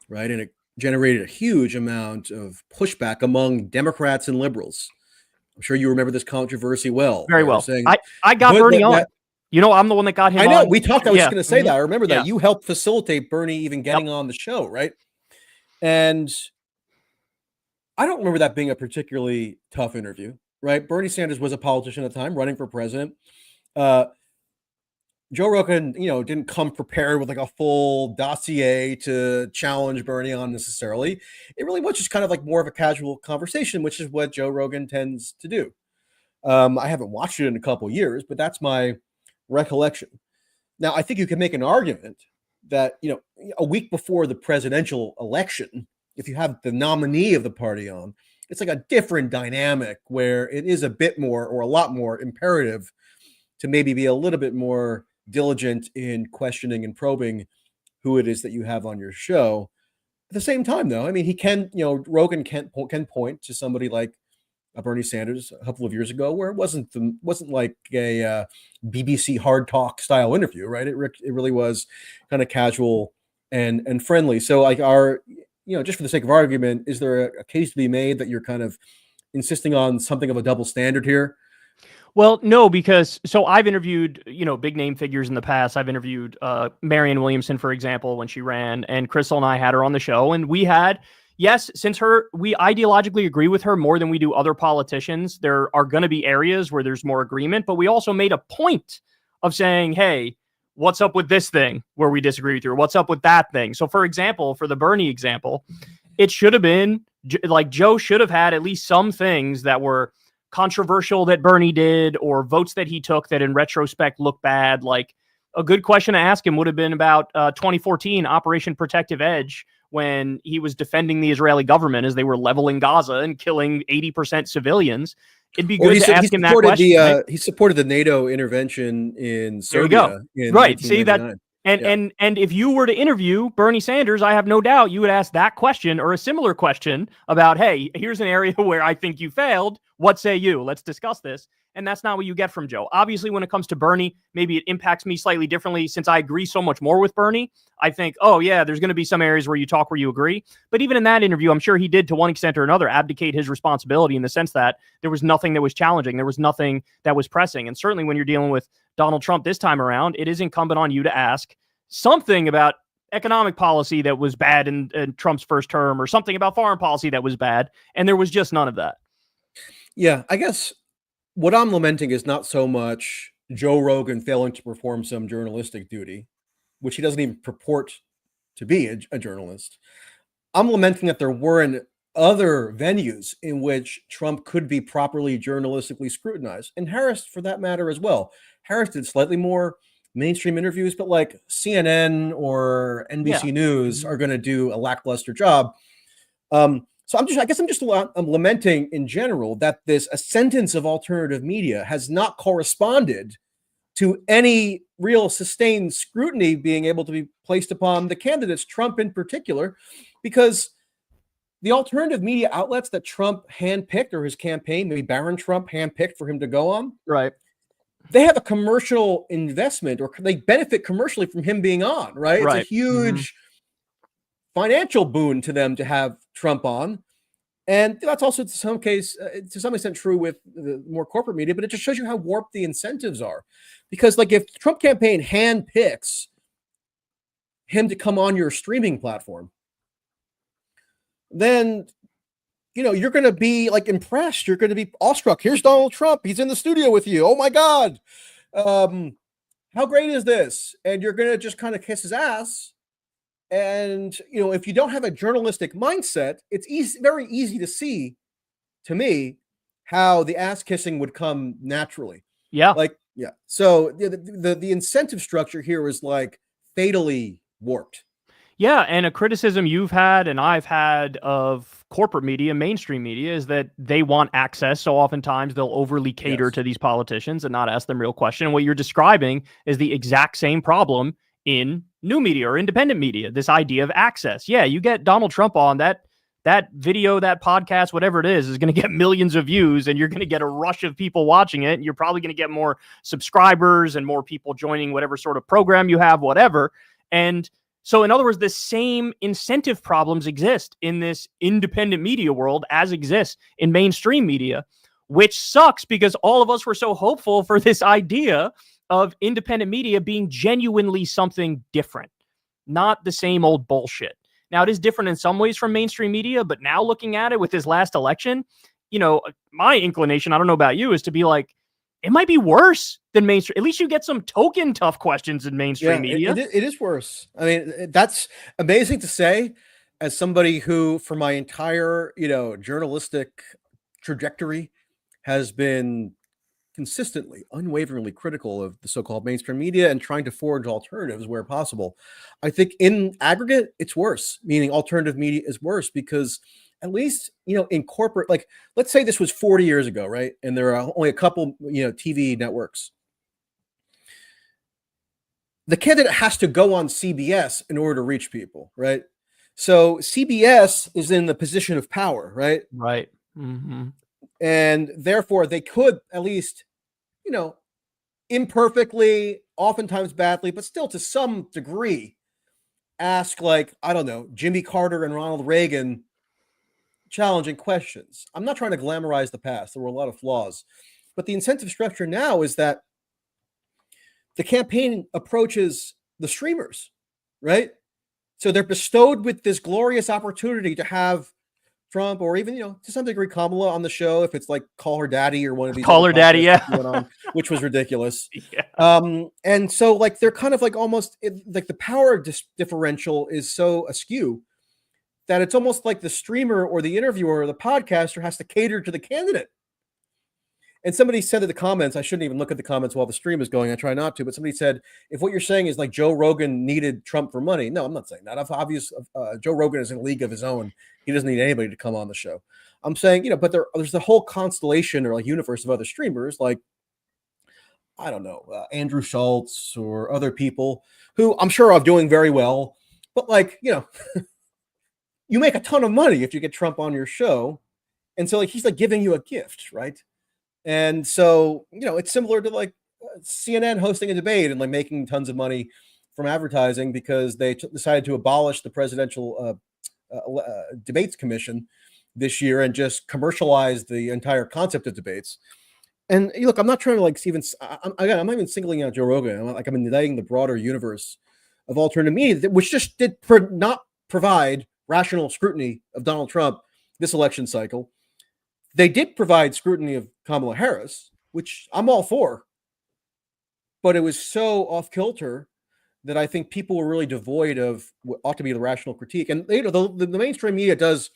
right? And it generated a huge amount of pushback among Democrats and liberals. I'm sure you remember this controversy well. Very well. I got Bernie on. I'm the one that got him on. I know. We talked. I was just going to say that. I remember that. Yeah. You helped facilitate Bernie even getting on the show, right? And I don't remember that being a particularly tough interview, right? Bernie Sanders was a politician at the time, running for president. Joe Rogan, didn't come prepared with like a full dossier to challenge Bernie on necessarily. It really was just kind of like more of a casual conversation, which is what Joe Rogan tends to do. I haven't watched it in a couple of years, but that's my recollection. Now, I think you can make an argument that, a week before the presidential election, if you have the nominee of the party on, it's like a different dynamic where it is a bit more or a lot more imperative to maybe be a little bit more diligent in questioning and probing who it is that you have on your show. At the same time, though, I mean, he can, Rogan can point to somebody like Bernie Sanders a couple of years ago where it wasn't like a BBC hard talk style interview, right? It really was kind of casual and friendly. So like just for the sake of argument, is there a case to be made that you're kind of insisting on something of a double standard here? Well, no, because I've interviewed, big name figures in the past. I've interviewed Marianne Williamson, for example, when she ran, and Crystal and I had her on the show, and we had, yes, since we ideologically agree with her more than we do other politicians, there are going to be areas where there's more agreement, but we also made a point of saying, hey, what's up with this thing where we disagree with you? Or what's up with that thing? So, for example, for the Bernie example, it should have been, like, Joe should have had at least some things that were controversial that Bernie did or votes that he took that in retrospect look bad. Like, a good question to ask him would have been about 2014 Operation Protective Edge, when he was defending the Israeli government as they were leveling Gaza and killing 80% civilians. It'd be good to ask him that question. Right? He supported the NATO intervention in Serbia. There you go. Right. See that. And if you were to interview Bernie Sanders, I have no doubt you would ask that question or a similar question about, hey, here's an area where I think you failed. What say you? Let's discuss this. And that's not what you get from Joe. Obviously, when it comes to Bernie, maybe it impacts me slightly differently since I agree so much more with Bernie. I think, oh, yeah, there's going to be some areas where you talk where you agree. But even in that interview, I'm sure he did, to one extent or another, abdicate his responsibility in the sense that there was nothing that was challenging. There was nothing that was pressing. And certainly when you're dealing with Donald Trump this time around, it is incumbent on you to ask something about economic policy that was bad in Trump's first term, or something about foreign policy that was bad. And there was just none of that. Yeah, I guess what I'm lamenting is not so much Joe Rogan failing to perform some journalistic duty, which he doesn't even purport to be a journalist. I'm lamenting that there weren't other venues in which Trump could be properly journalistically scrutinized, and Harris for that matter as well. Harris did slightly more mainstream interviews, but like CNN or NBC News are going to do a lackluster job. So I'm lamenting in general that this ascendance of alternative media has not corresponded to any real sustained scrutiny being able to be placed upon the candidates, Trump in particular, because the alternative media outlets that Trump handpicked, or his campaign, maybe Barron Trump handpicked for him to go on, right? They have a commercial investment, or they benefit commercially from him being on, right? It's a huge financial boon to them to have Trump on. And that's also to some extent true with the more corporate media, but it just shows you how warped the incentives are. Because like if the Trump campaign handpicks him to come on your streaming platform, then you're going to be like impressed. You're going to be awestruck. Here's Donald Trump. He's in the studio with you. Oh my God. How great is this? And you're going to just kind of kiss his ass. And, if you don't have a journalistic mindset, it's very easy to see, to me, how the ass kissing would come naturally. Yeah. So the incentive structure here is like fatally warped. Yeah, and a criticism you've had and I've had of corporate media, mainstream media, is that they want access. So oftentimes they'll overly cater to these politicians and not ask them real questions. And what you're describing is the exact same problem in new media or independent media, this idea of access. Yeah, you get Donald Trump on that video, that podcast, whatever it is going to get millions of views, and you're going to get a rush of people watching it. And you're probably going to get more subscribers and more people joining whatever sort of program you have, whatever. And so, in other words, the same incentive problems exist in this independent media world as exists in mainstream media, which sucks because all of us were so hopeful for this idea of independent media being genuinely something different, not the same old bullshit. Now, it is different in some ways from mainstream media, but now looking at it with this last election, my inclination, I don't know about you, is to be like, it might be worse than mainstream. At least you get some token tough questions in mainstream media. It is worse. I mean, that's amazing to say as somebody who, for my entire, journalistic trajectory, has been consistently, unwaveringly critical of the so-called mainstream media and trying to forge alternatives where possible. I think in aggregate, it's worse, meaning alternative media is worse because at least, in corporate, like, let's say this was 40 years ago, right? And there are only a couple, TV networks. The candidate has to go on CBS in order to reach people, right? So CBS is in the position of power, right? Right. Mm-hmm. And therefore they could at least, imperfectly, oftentimes badly, but still to some degree, ask, like, I don't know, Jimmy Carter and Ronald Reagan challenging questions. I'm not trying to glamorize the past. There were a lot of flaws. But the incentive structure now is that the campaign approaches the streamers, right? So they're bestowed with this glorious opportunity to have Trump or even, to some degree, Kamala on the show, if it's like Call Her Daddy or one of these. Call Her Daddy, yeah. On, which was ridiculous. Yeah. And so, like, they're kind of like almost like the power differential is so askew that it's almost like the streamer or the interviewer or the podcaster has to cater to the candidate. And somebody said in the comments, I shouldn't even look at the comments while the stream is going. I try not to, but somebody said, if what you're saying is like Joe Rogan needed Trump for money. No, I'm not saying that. Joe Rogan is in a league of his own. He doesn't need anybody to come on the show. I'm saying, but there's the whole constellation or like universe of other streamers, like, I don't know, Andrew Schultz or other people who I'm sure are doing very well. But like, you make a ton of money if you get Trump on your show. And so like he's like giving you a gift, right? And so, it's similar to like CNN hosting a debate and like making tons of money from advertising because they decided to abolish the presidential debates commission this year and just commercialize the entire concept of debates. And look, I'm not trying to like even, I'm not even singling out Joe Rogan. I'm indicting the broader universe of alternative media, which just did not provide rational scrutiny of Donald Trump this election cycle. They did provide scrutiny of Kamala Harris, which I'm all for, but it was so off kilter that I think people were really devoid of what ought to be the rational critique. And the mainstream media does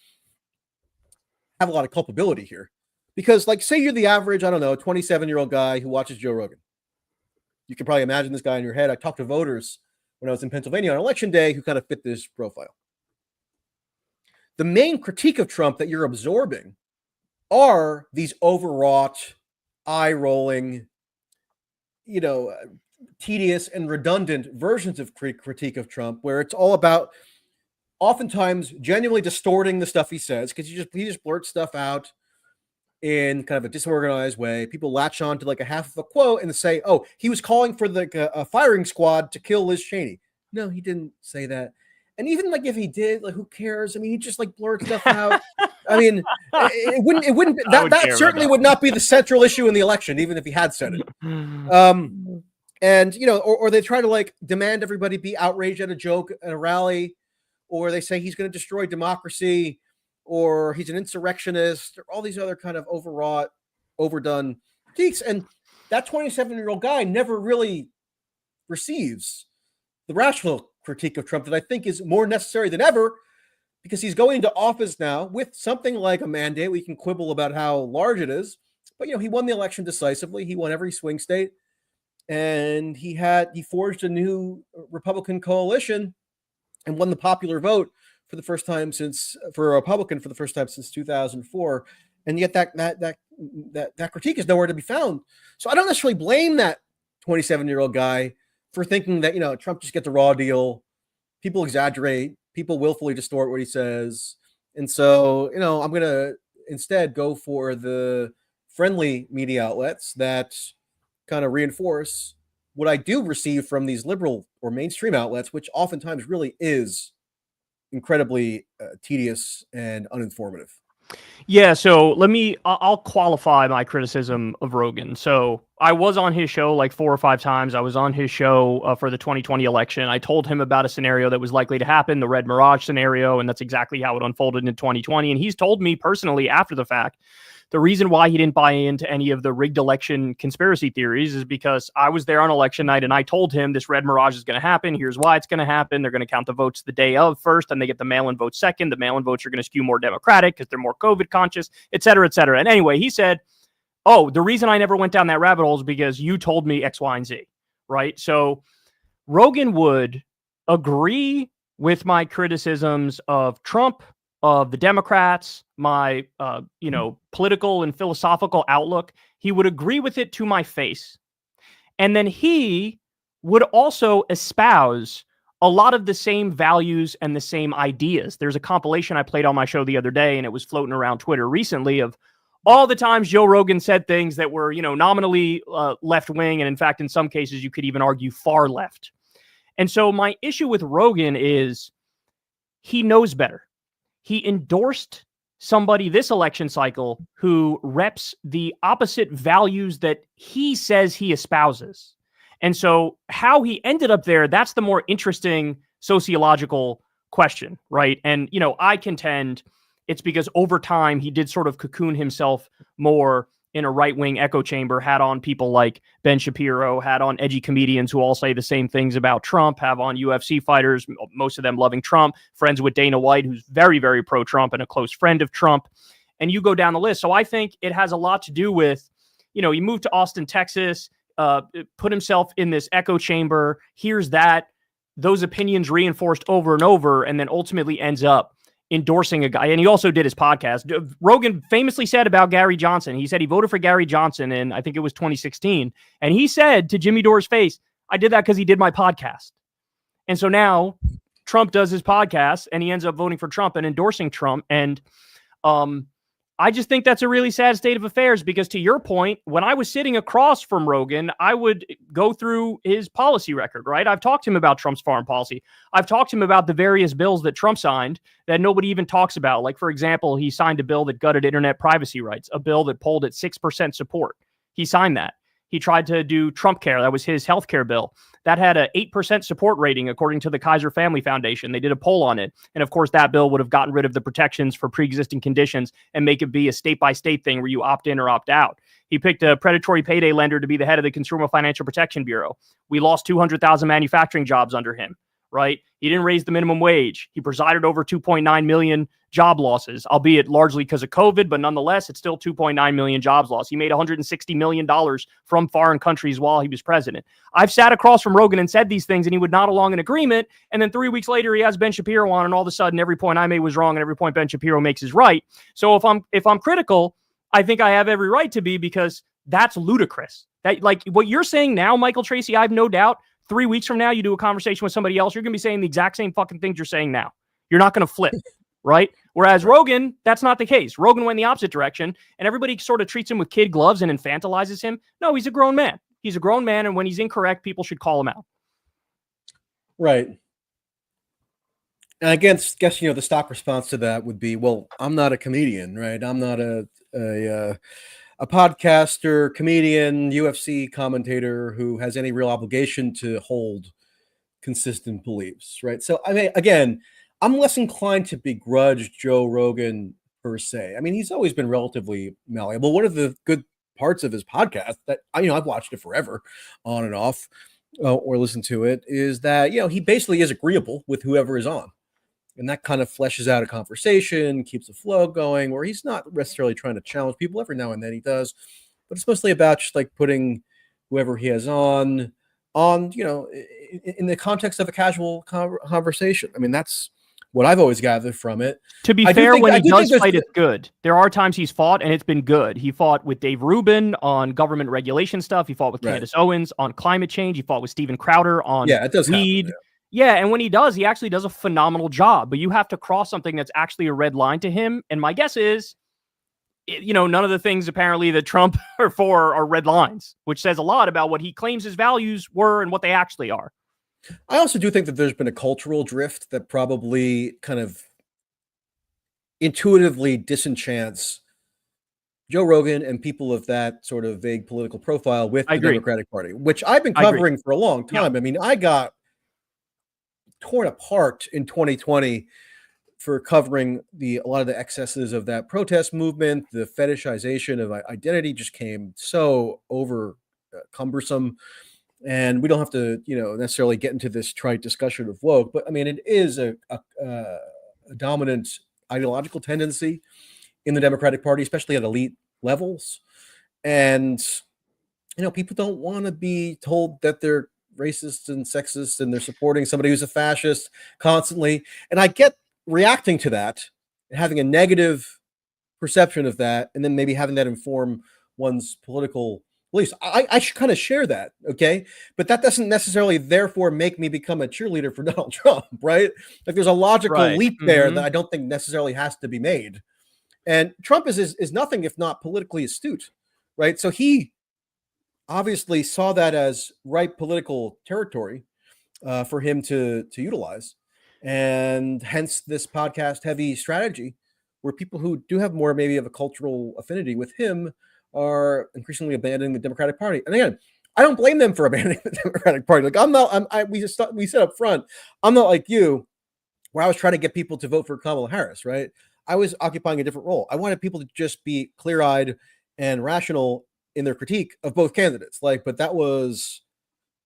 have a lot of culpability here, because like, say you're the average, I don't know, 27-year-old guy who watches Joe Rogan. You can probably imagine this guy in your head. I talked to voters when I was in Pennsylvania on election day who kind of fit this profile. The main critique of Trump that you're absorbing are these overwrought, eye-rolling, tedious and redundant versions of critique of Trump, where it's all about oftentimes genuinely distorting the stuff he says, because he just blurts stuff out in kind of a disorganized way. People latch on to like a half of a quote and say, oh, he was calling for a firing squad to kill Liz Cheney. No, he didn't say that. And even like if he did, like, who cares? I mean, he just like blurred stuff out. I mean, it wouldn't that certainly would not be the central issue in the election, even if he had said it. And or they try to like demand everybody be outraged at a joke at a rally, or they say he's going to destroy democracy, or he's an insurrectionist, or all these other kind of overwrought, overdone critiques. And that 27-year-old guy never really receives the rational critique of Trump that I think is more necessary than ever, because he's going into office now with something like a mandate. We can quibble about how large it is, but he won the election decisively. He won every swing state, and he forged a new Republican coalition and won the popular vote for the first time for a Republican for the first time since 2004. And yet that critique is nowhere to be found. So I don't necessarily blame that 27-year-old guy for thinking that, Trump just gets a raw deal. People exaggerate, people willfully distort what he says. And so, I'm going to instead go for the friendly media outlets that kind of reinforce what I do receive from these liberal or mainstream outlets, which oftentimes really is incredibly tedious and uninformative. Yeah, so I'll qualify my criticism of Rogan. So I was on his show like 4 or 5 times. I was on his show for the 2020 election. I told him about a scenario that was likely to happen, the Red Mirage scenario, and that's exactly how it unfolded in 2020. And he's told me personally after the fact, the reason why he didn't buy into any of the rigged election conspiracy theories is because I was there on election night and I told him this Red Mirage is going to happen. Here's why it's going to happen. They're going to count the votes the day of first, and they get the mail-in vote second. The mail-in votes are going to skew more Democratic because they're more COVID conscious, et cetera, et cetera. And anyway, he said, oh, the reason I never went down that rabbit hole is because you told me X, Y, and Z, right? So Rogan would agree with my criticisms of Trump, of the Democrats, my political and philosophical outlook. He would agree with it to my face. And then he would also espouse a lot of the same values and the same ideas. There's a compilation I played on my show the other day, and it was floating around Twitter recently of all the times Joe Rogan said things that were, nominally left-wing, and in fact, in some cases, you could even argue far left. And so my issue with Rogan is he knows better. He endorsed somebody this election cycle who reps the opposite values that he says he espouses. And so how he ended up there, that's the more interesting sociological question, right? And, I contend it's because over time he did sort of cocoon himself more in a right-wing echo chamber, had on people like Ben Shapiro, had on edgy comedians who all say the same things about Trump, have on UFC fighters, most of them loving Trump, friends with Dana White, who's very, very pro-Trump and a close friend of Trump. And you go down the list. So I think it has a lot to do with, he moved to Austin, Texas, put himself in this echo chamber, hears that, those opinions reinforced over and over, and then ultimately ends up endorsing a guy. And he also did his podcast. Rogan famously said about Gary Johnson, he said he voted for Gary Johnson in, I think it was 2016. And he said to Jimmy Dore's face, I did that because he did my podcast. And so now Trump does his podcast and he ends up voting for Trump and endorsing Trump. And I just think that's a really sad state of affairs because, to your point, when I was sitting across from Rogan, I would go through his policy record, right? I've talked to him about Trump's foreign policy. I've talked to him about the various bills that Trump signed that nobody even talks about. Like, for example, he signed a bill that gutted internet privacy rights, a bill that polled at 6% support. He signed that. He tried to do Trump Care. That was his healthcare bill. That had an 8% support rating, according to the Kaiser Family Foundation. They did a poll on it. And of course, that bill would have gotten rid of the protections for pre-existing conditions and make it be a state-by-state thing where you opt in or opt out. He picked a predatory payday lender to be the head of the Consumer Financial Protection Bureau. We lost 200,000 manufacturing jobs under him, right? He didn't raise the minimum wage. He presided over 2.9 million job losses, albeit largely because of COVID, but nonetheless, it's still 2.9 million jobs lost. He made $160 million from foreign countries while he was president. I've sat across from Rogan and said these things, and he would nod along in agreement. And then 3 weeks later, he has Ben Shapiro on, and all of a sudden, every point I made was wrong, and every point Ben Shapiro makes is right. So if I'm critical, I think I have every right to be, because that's ludicrous. That, like, what you're saying now, Michael Tracy, I have no doubt 3 weeks from now, you do a conversation with somebody else, you're going to be saying the exact same fucking things you're saying now. You're not going to flip, right? Whereas Rogan, that's not the case. Rogan went in the opposite direction, and everybody sort of treats him with kid gloves and infantilizes him. No, he's a grown man. He's a grown man, and when he's incorrect, people should call him out. Right. And I guess the stock response to that would be, well, I'm not a comedian, right? I'm not a podcaster, comedian, UFC commentator who has any real obligation to hold consistent beliefs, right? So, I mean, again, I'm less inclined to begrudge Joe Rogan per se. I mean, he's always been relatively malleable. One of the good parts of his podcast that, I've watched it forever on and off or listened to it is that, he basically is agreeable with whoever is on. And that kind of fleshes out a conversation, keeps the flow going, where he's not necessarily trying to challenge people. Every now and then he does, but it's mostly about just like putting whoever he has on on, in the context of a casual conversation. I mean, that's what I've always gathered from it. To be fair, when he does fight, it's good. There are times he's fought, and it's been good. He fought with Dave Rubin on government regulation stuff. He fought with Candace Owens on climate change. He fought with Steven Crowder on it does weed. Happen, yeah, and when he does, he actually does a phenomenal job. But you have to cross something that's actually a red line to him. And my guess is, none of the things apparently that Trump are for are red lines, which says a lot about what he claims his values were and what they actually are. I also do think that there's been a cultural drift that probably kind of intuitively disenchants Joe Rogan and people of that sort of vague political profile with the Democratic Party, which I've been covering for a long time. I mean, I got torn apart in 2020 for covering a lot of the excesses of that protest movement. The fetishization of identity just came so over cumbersome. And we don't have to, necessarily get into this trite discussion of woke, but I mean, it is a dominant ideological tendency in the Democratic Party, especially at elite levels. And, people don't want to be told that they're racist and sexist and they're supporting somebody who's a fascist constantly. And I get reacting to that and having a negative perception of that, and then maybe having that inform one's political beliefs. I should kind of share that, okay? But that doesn't necessarily therefore make me become a cheerleader for Donald Trump, right? Like there's a logical leap there that I don't think necessarily has to be made. And Trump is nothing if not politically astute, right? So he obviously saw that as ripe political territory for him to utilize. And hence this podcast heavy strategy where people who do have more maybe of a cultural affinity with him are increasingly abandoning the Democratic Party. And again, I don't blame them for abandoning the Democratic Party. Like we said up front, I'm not like you, where I was trying to get people to vote for Kamala Harris, right? I was occupying a different role. I wanted people to just be clear-eyed and rational in their critique of both candidates. But that was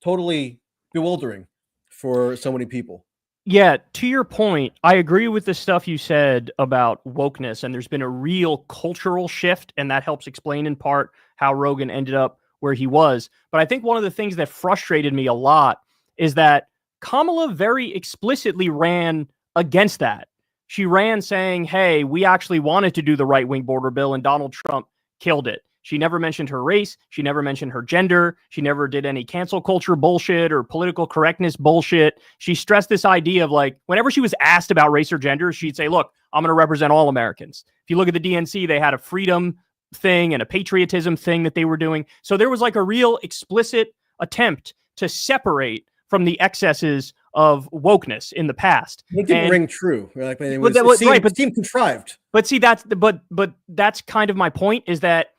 totally bewildering for so many people. Yeah, to your point, I agree with the stuff you said about wokeness, and there's been a real cultural shift, and that helps explain in part how Rogan ended up where he was. But I think one of the things that frustrated me a lot is that Kamala very explicitly ran against that. She ran saying, hey, we actually wanted to do the right-wing border bill, and Donald Trump killed it. She never mentioned her race. She never mentioned her gender. She never did any cancel culture bullshit or political correctness bullshit. She stressed this idea of whenever she was asked about race or gender, she'd say, look, I'm going to represent all Americans. If you look at the DNC, they had a freedom thing and a patriotism thing that they were doing. So there was a real explicit attempt to separate from the excesses of wokeness in the past. It didn't ring true. It seemed contrived. But see, that's kind of my point, is that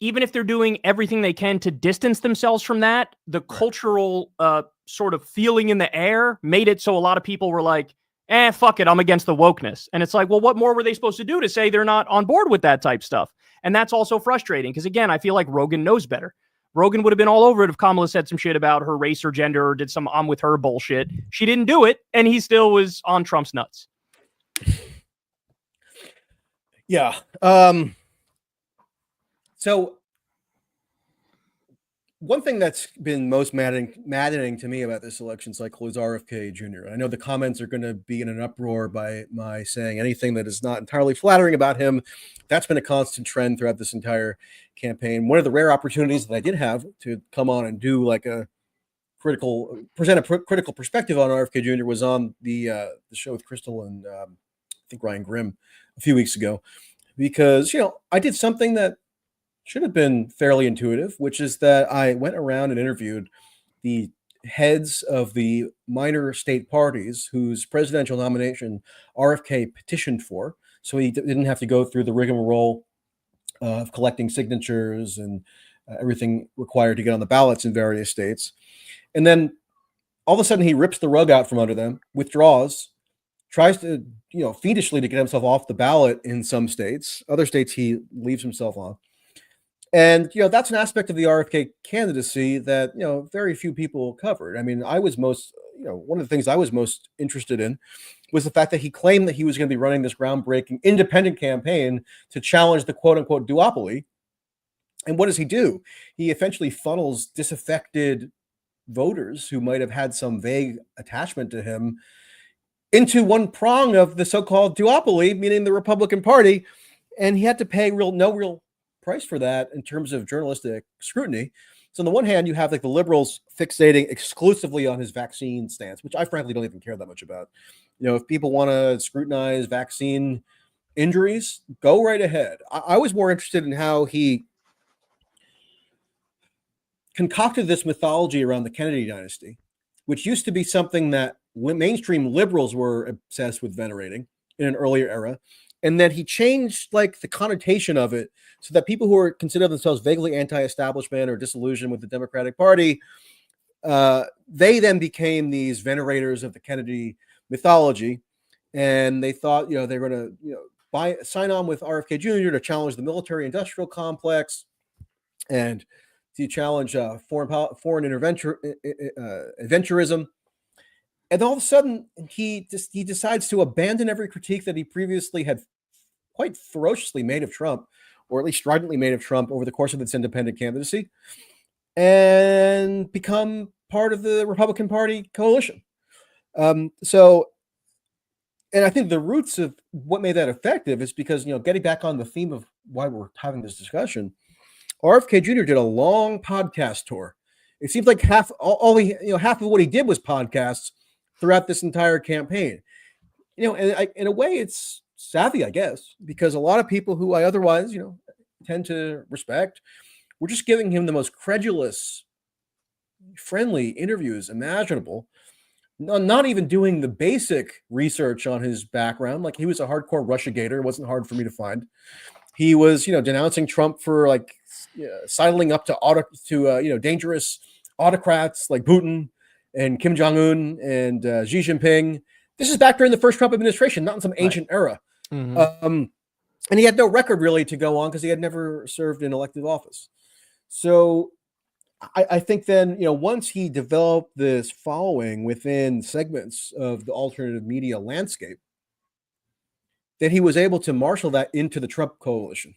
even if they're doing everything they can to distance themselves from that, the cultural sort of feeling in the air made it so a lot of people were like, fuck it, I'm against the wokeness. And it's like, well, what more were they supposed to do to say they're not on board with that type stuff? And that's also frustrating because, again, I feel like Rogan knows better. Rogan would have been all over it if Kamala said some shit about her race or gender or did some I'm with her bullshit. She didn't do it, and he still was on Trump's nuts. Yeah. So one thing that's been most maddening to me about this election cycle is RFK Jr. I know the comments are going to be in an uproar by my saying anything that is not entirely flattering about him. That's been a constant trend throughout this entire campaign. One of the rare opportunities that I did have to come on and do present a critical perspective on RFK Jr. was on the show with Crystal and I think Ryan Grimm a few weeks ago, because, I did something that should have been fairly intuitive, which is that I went around and interviewed the heads of the minor state parties whose presidential nomination RFK petitioned for. So he didn't have to go through the rigmarole of collecting signatures and everything required to get on the ballots in various states. And then all of a sudden he rips the rug out from under them, withdraws, tries to, fiendishly to get himself off the ballot in some states. Other states he leaves himself on. And, that's an aspect of the RFK candidacy that, very few people covered. I mean, I was most, one of the things I was most interested in was the fact that he claimed that he was going to be running this groundbreaking independent campaign to challenge the quote unquote duopoly. And what does he do? He eventually funnels disaffected voters who might have had some vague attachment to him into one prong of the so-called duopoly, meaning the Republican Party, and he had to pay no real price for that in terms of journalistic scrutiny. So on the one hand, you have like the liberals fixating exclusively on his vaccine stance, which I frankly don't even care that much about. If people want to scrutinize vaccine injuries, go right ahead. I was more interested in how he concocted this mythology around the Kennedy dynasty, which used to be something that mainstream liberals were obsessed with venerating in an earlier era. And then he changed like the connotation of it so that people who are consider themselves vaguely anti-establishment or disillusioned with the Democratic Party, they then became these venerators of the Kennedy mythology. And they thought, they were going to, sign on with RFK Jr. to challenge the military-industrial complex and to challenge foreign adventurism. And all of a sudden, he decides to abandon every critique that he previously had quite ferociously made of Trump, or at least stridently made of Trump over the course of its independent candidacy, and become part of the Republican Party coalition. And I think the roots of what made that effective is because, getting back on the theme of why we're having this discussion, RFK Jr. did a long podcast tour. It seems like half of what he did was podcasts throughout this entire campaign. And in a way, it's savvy, I guess, because a lot of people who I otherwise, tend to respect were just giving him the most credulous, friendly interviews imaginable. Not even doing the basic research on his background. Like, he was a hardcore Russiagator. It wasn't hard for me to find. He was, denouncing Trump for sidling up to dangerous autocrats like Putin and Kim Jong-un and Xi Jinping. This is back during the first Trump administration, not in some ancient era. Mm-hmm. And he had no record really to go on because he had never served in elective office. So I think then, once he developed this following within segments of the alternative media landscape, that he was able to marshal that into the Trump coalition.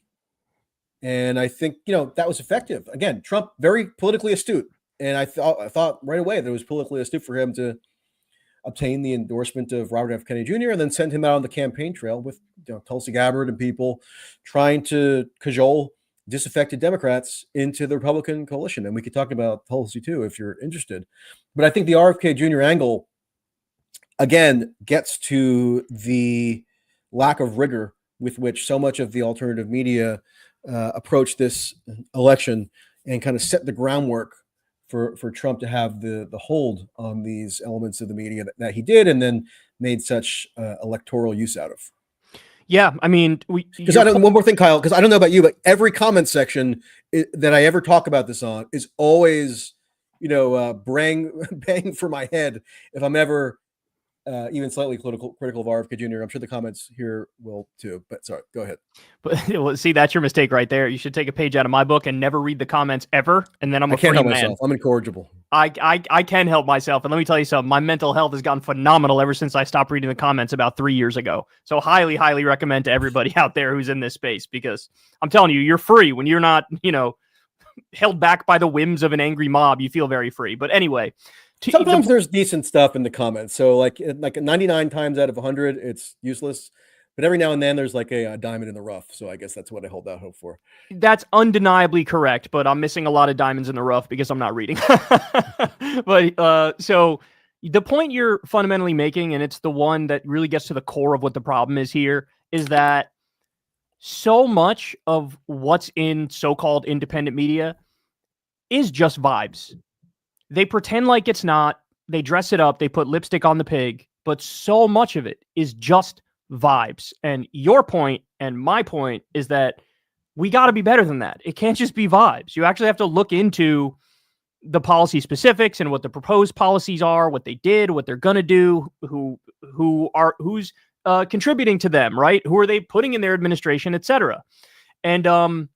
And I think, that was effective. Again, Trump, very politically astute. And I thought right away that it was politically astute for him to obtain the endorsement of Robert F. Kennedy Jr. and then send him out on the campaign trail with Tulsi Gabbard and people trying to cajole disaffected Democrats into the Republican coalition. And we could talk about Tulsi too, if you're interested. But I think the RFK Jr. angle, again, gets to the lack of rigor with which so much of the alternative media approached this election and kind of set the groundwork for Trump to have the hold on these elements of the media that he did, and then made such electoral use out of. Yeah, I mean, because one more thing, Kyle, because I don't know about you, but every comment section that I ever talk about this on is always, bang for my head if I'm ever even slightly critical of RFK Jr. I'm sure the comments here will too, but sorry, go ahead. But well, see, that's your mistake right there. You should take a page out of my book and never read the comments ever. And then I can't help myself. I'm incorrigible. I can help myself. And let me tell you something, my mental health has gotten phenomenal ever since I stopped reading the comments about 3 years ago. So highly, highly recommend to everybody out there who's in this space, because I'm telling you, you're free when you're not, held back by the whims of an angry mob. You feel very free. But anyway, sometimes there's decent stuff in the comments. So like 99 times out of 100, it's useless. But every now and then there's like a diamond in the rough. So I guess that's what I hold out hope for. That's undeniably correct, but I'm missing a lot of diamonds in the rough because I'm not reading. But so the point you're fundamentally making, and it's the one that really gets to the core of what the problem is here, is that so much of what's in so-called independent media is just vibes. They pretend like it's not. They dress it up. They put lipstick on the pig. But so much of it is just vibes. And your point and my point is that we got to be better than that. It can't just be vibes. You actually have to look into the policy specifics and what the proposed policies are, what they did, what they're going to do, who's contributing to them, right? Who are they putting in their administration, etc. And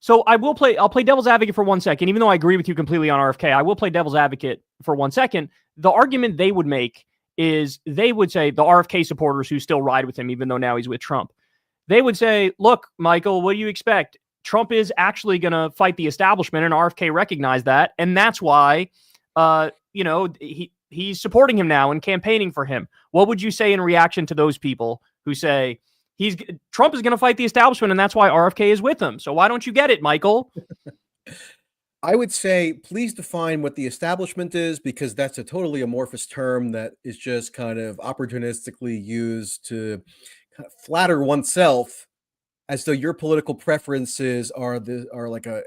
so I'll play devil's advocate for 1 second, even though I agree with you completely on RFK. I will play devil's advocate for 1 second. The argument they would make is they would say, the RFK supporters who still ride with him, even though now he's with Trump, they would say, look, Michael, what do you expect? Trump is actually going to fight the establishment, and RFK recognized that. And that's why he's supporting him now and campaigning for him. What would you say in reaction to those people who say Trump is going to fight the establishment and that's why RFK is with him? So why don't you get it, Michael? I would say, please define what the establishment is, because that's a totally amorphous term that is just kind of opportunistically used to kind of flatter oneself, as though your political preferences are like a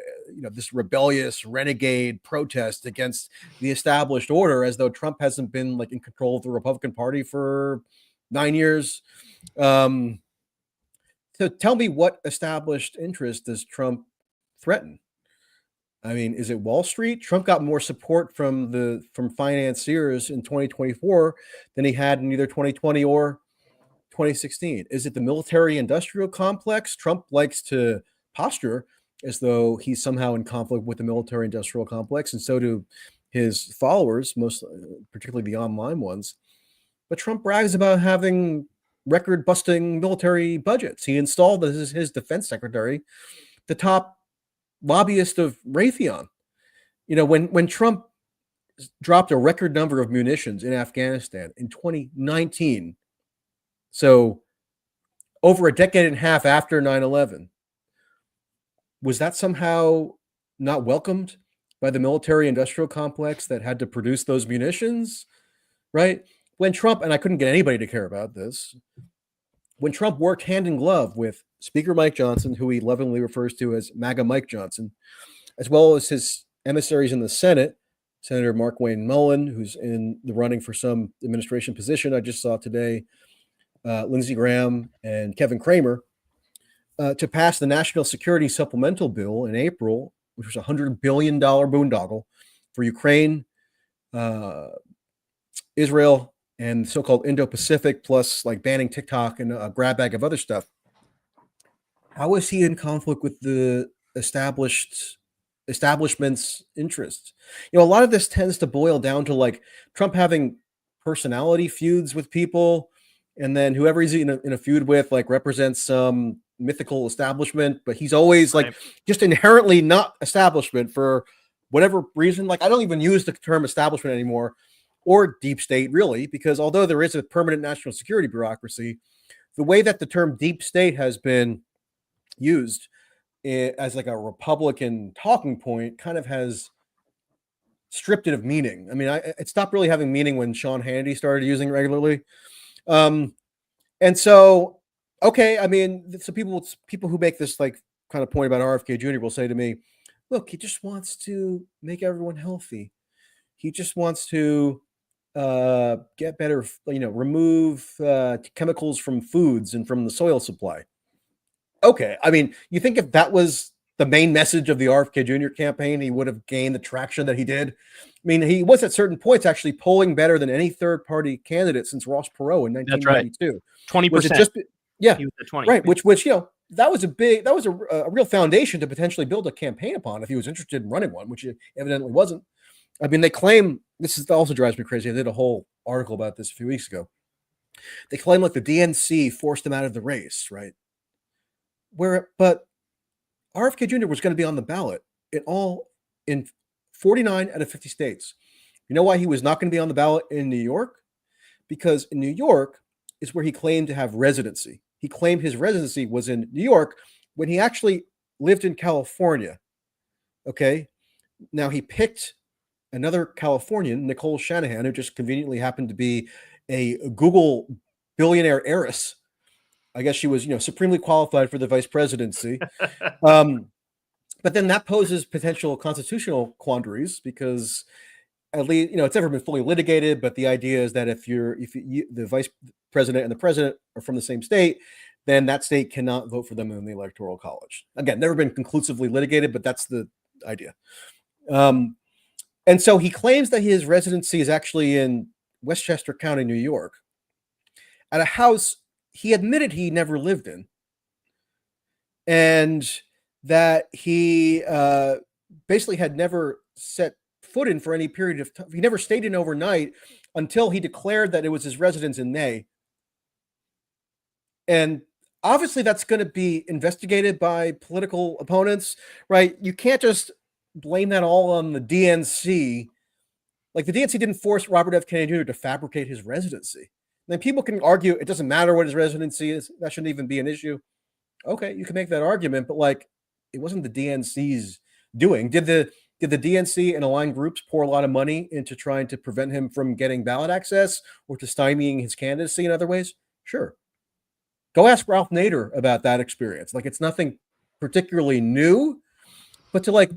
this rebellious renegade protest against the established order, as though Trump hasn't been like in control of the Republican Party for 9 years. So tell me, what established interest does Trump threaten? I mean, is it Wall Street? Trump got more support from financiers in 2024 than he had in either 2020 or 2016. Is it the military industrial complex? Trump likes to posture as though he's somehow in conflict with the military industrial complex, and so do his followers, most particularly the online ones. But Trump brags about having record busting military budgets. He installed as his defense secretary the top lobbyist of Raytheon. When Trump dropped a record number of munitions in Afghanistan in 2019, so over a decade and a half after 9/11, was that somehow not welcomed by the military industrial complex that had to produce those munitions? Right? When Trump, and I couldn't get anybody to care about this, when Trump worked hand in glove with Speaker Mike Johnson, who he lovingly refers to as MAGA Mike Johnson, as well as his emissaries in the Senate, Senator Mark Wayne Mullen, who's in the running for some administration position I just saw today, Lindsey Graham, and Kevin Cramer, to pass the National Security Supplemental Bill in April, which was a $100 billion boondoggle for Ukraine, Israel, and so-called Indo-Pacific, plus like banning TikTok and a grab bag of other stuff. How is he in conflict with the establishment's interests? A lot of this tends to boil down to like Trump having personality feuds with people, and then whoever he's in a feud with like represents some mythical establishment, but he's always like just inherently not establishment for whatever reason. Like, I don't even use the term establishment anymore, or deep state, really, because although there is a permanent national security bureaucracy, the way that the term deep state has been used as like a Republican talking point kind of has stripped it of meaning. I mean, it stopped really having meaning when Sean Hannity started using it regularly. And so, okay, I mean, so people who make this like kind of point about RFK Jr. will say to me, look, he just wants to make everyone healthy. He just wants to get better, remove chemicals from foods and from the soil supply. Okay, I mean, you think if that was the main message of the RFK Jr. campaign, he would have gained the traction that he did? I mean, he was at certain points actually polling better than any third-party candidate since Ross Perot in 1992. 20%. Yeah, he was at 20. Right, which that was a real foundation to potentially build a campaign upon if he was interested in running one, which he evidently wasn't. I mean, they claim, this also drives me crazy. I did a whole article about this a few weeks ago. They claim like the DNC forced him out of the race, right? But RFK Jr. was going to be on the ballot in 49 out of 50 states. You know why he was not going to be on the ballot in New York? Because in New York is where he claimed to have residency. He claimed his residency was in New York when he actually lived in California. Okay. Now he picked another Californian, Nicole Shanahan, who just conveniently happened to be a Google billionaire heiress. I guess she was, supremely qualified for the vice presidency. But then that poses potential constitutional quandaries because, at least, it's never been fully litigated. But the idea is that if the vice president and the president are from the same state, then that state cannot vote for them in the Electoral College. Again, never been conclusively litigated, but that's the idea. And so he claims that his residency is actually in Westchester County, New York, at a house he admitted he never lived in, and that he basically had never set foot in for any period of time. He never stayed in overnight until he declared that it was his residence in May. And obviously that's going to be investigated by political opponents, right? You can't just blame that all on the DNC Like the DNC didn't force Robert F. Kennedy Jr. to fabricate his residency. And then people can argue it doesn't matter what his residency is. That shouldn't even be an issue. Okay, you can make that argument, but like it wasn't the DNC's doing. Did the DNC and aligned groups pour a lot of money into trying to prevent him from getting ballot access or to stymieing his candidacy in other ways? Sure. Go ask Ralph Nader about that experience. Like it's nothing particularly new, but to like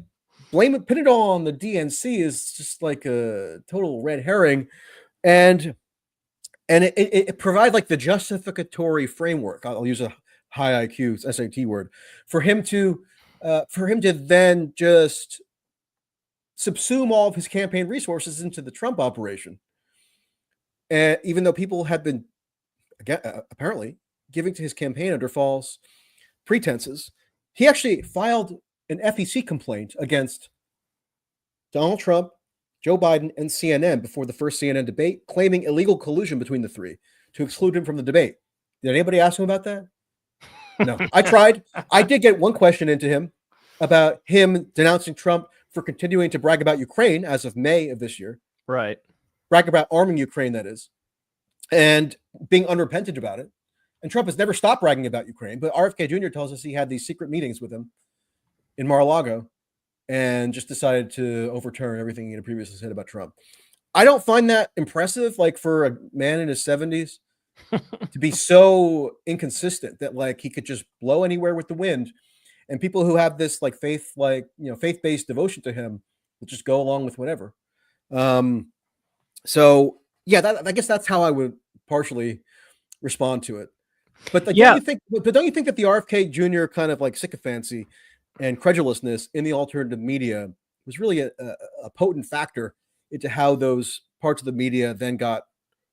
blame it, put it all on the DNC is just like a total red herring. And it provides like the justificatory framework. I'll use a high IQ SAT word for him to then just subsume all of his campaign resources into the Trump operation. And even though people had been apparently giving to his campaign under false pretenses, he actually filed an FEC complaint against Donald Trump, Joe Biden, and CNN before the first CNN debate, claiming illegal collusion between the three to exclude him from the debate. Did anybody ask him about that? No. I tried. I did get one question into him about him denouncing Trump for continuing to brag about Ukraine as of May of this year. Right. Brag about arming Ukraine, that is, and being unrepentant about it. And Trump has never stopped bragging about Ukraine, but RFK Jr. tells us he had these secret meetings with him in Mar-a-Lago and just decided to overturn everything he had previously said about Trump. I don't find that impressive, like for a man in his 70s to be so inconsistent that like he could just blow anywhere with the wind. And people who have this like faith-based devotion to him will just go along with whatever. So yeah, I guess that's how I would partially respond to it. But like, don't you think that the RFK Jr. kind of like sycophancy and credulousness in the alternative media was really a potent factor into how those parts of the media then got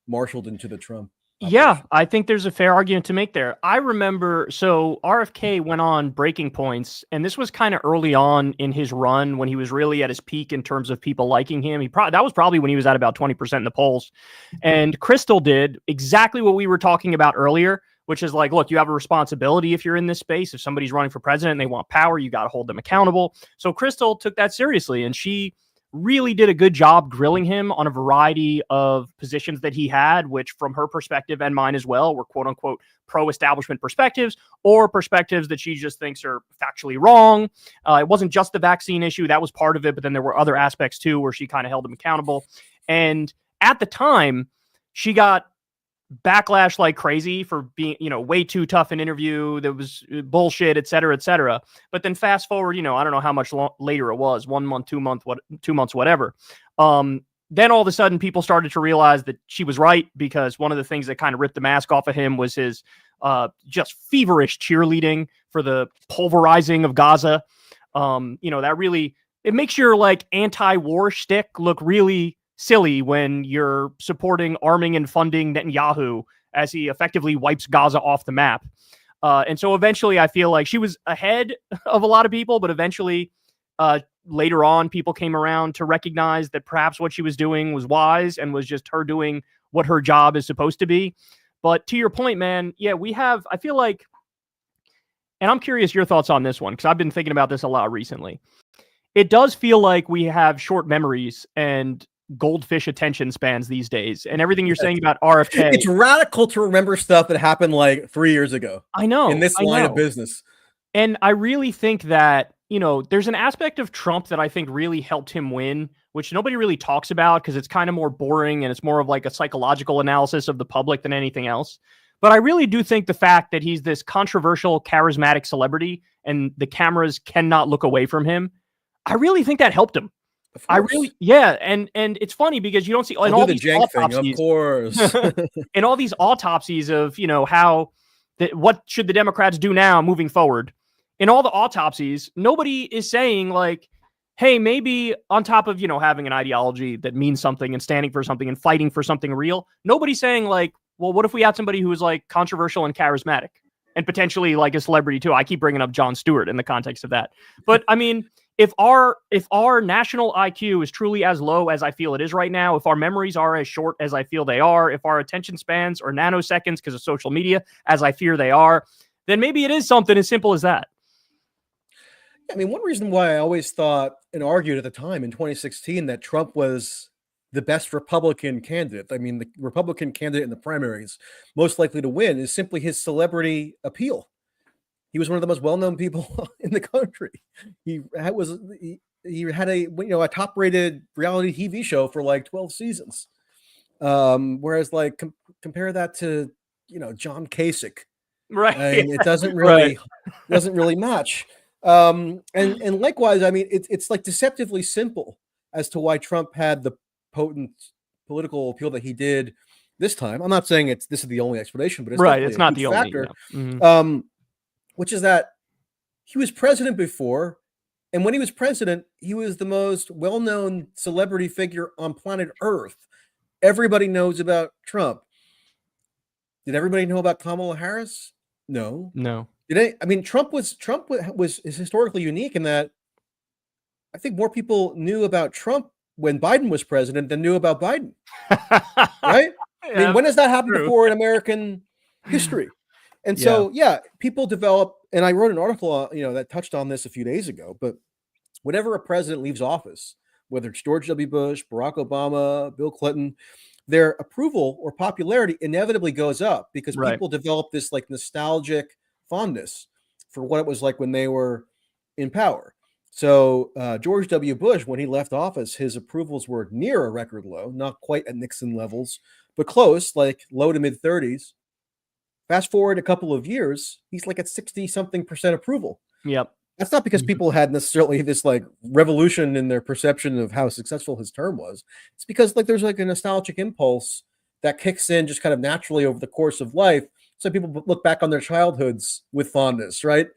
marshaled into the Trump operation? Yeah, I think there's a fair argument to make there. I remember, so RFK went on Breaking Points, and this was kind of early on in his run when he was really at his peak in terms of people liking him. That was probably when he was at about 20% in the polls. And Crystal did exactly what we were talking about earlier, which is like, look, you have a responsibility if you're in this space. If somebody's running for president and they want power, you got to hold them accountable. So Crystal took that seriously, and she really did a good job grilling him on a variety of positions that he had, which from her perspective and mine as well were quote unquote pro-establishment perspectives or perspectives that she just thinks are factually wrong. It wasn't just the vaccine issue. That was part of it, but then there were other aspects too where she kind of held him accountable. And at the time, she got backlash like crazy for being, way too tough an interview. That was bullshit, et cetera, et cetera. But then fast forward, I don't know how much later it was, 1 month, 2 months, whatever. Then all of a sudden people started to realize that she was right, because one of the things that kind of ripped the mask off of him was his just feverish cheerleading for the pulverizing of Gaza. That really, it makes your like anti-war shtick look really silly when you're supporting arming and funding Netanyahu as he effectively wipes Gaza off the map. And so eventually I feel like she was ahead of a lot of people, but eventually later on people came around to recognize that perhaps what she was doing was wise and was just her doing what her job is supposed to be. But to your point, man, yeah, I feel like, and I'm curious your thoughts on this one, because I've been thinking about this a lot recently. It does feel like we have short memories and goldfish attention spans these days, and everything you're saying about RFK. It's radical to remember stuff that happened like 3 years ago. I know. In this line of business. And I really think that, there's an aspect of Trump that I think really helped him win, which nobody really talks about because it's kind of more boring and it's more of like a psychological analysis of the public than anything else. But I really do think the fact that he's this controversial, charismatic celebrity and the cameras cannot look away from him, I really think that helped him. And it's funny because you don't see in all these autopsies, of course, in all these autopsies of what should the Democrats do now moving forward. In all the autopsies, nobody is saying like, hey, maybe on top of having an ideology that means something and standing for something and fighting for something real, nobody's saying like, well, what if we had somebody who was like controversial and charismatic and potentially like a celebrity too? I keep bringing up Jon Stewart in the context of that, but I mean, if our national IQ is truly as low as I feel it is right now, if our memories are as short as I feel they are, if our attention spans are nanoseconds because of social media, as I fear they are, then maybe it is something as simple as that. I mean, one reason why I always thought and argued at the time in 2016 that Trump was the best Republican candidate. I mean, the Republican candidate in the primaries most likely to win is simply his celebrity appeal. He was one of the most well-known people in the country. He had a top-rated reality TV show for like 12 seasons. Whereas like compare that to John Kasich, Right? and it doesn't Right. really match. And likewise, I mean, it's like deceptively simple as to why Trump had the potent political appeal that he did this time. I'm not saying this is the only explanation, but it's Right. definitely It's a not huge the only. factor. Yeah. Which is that he was president before, and when he was president, he was the most well-known celebrity figure on planet Earth. Everybody knows about Trump. Did everybody know about Kamala Harris? No. No. I mean, Trump is historically unique in that I think more people knew about Trump when Biden was president than knew about Biden. Right? I mean, when has that happened true. before in American history? And so, people develop, and I wrote an article, that touched on this a few days ago, but whenever a president leaves office, whether it's George W. Bush, Barack Obama, Bill Clinton, their approval or popularity inevitably goes up because Right. people develop this like nostalgic fondness for what it was like when they were in power. So George W. Bush, when he left office, his approvals were near a record low, not quite at Nixon levels, but close, like low to mid 30s. Fast forward a couple of years, he's like at 60-something% approval. Yep. That's not because people had necessarily this like revolution in their perception of how successful his term was. It's because like there's like a nostalgic impulse that kicks in just kind of naturally over the course of life. So people look back on their childhoods with fondness, right?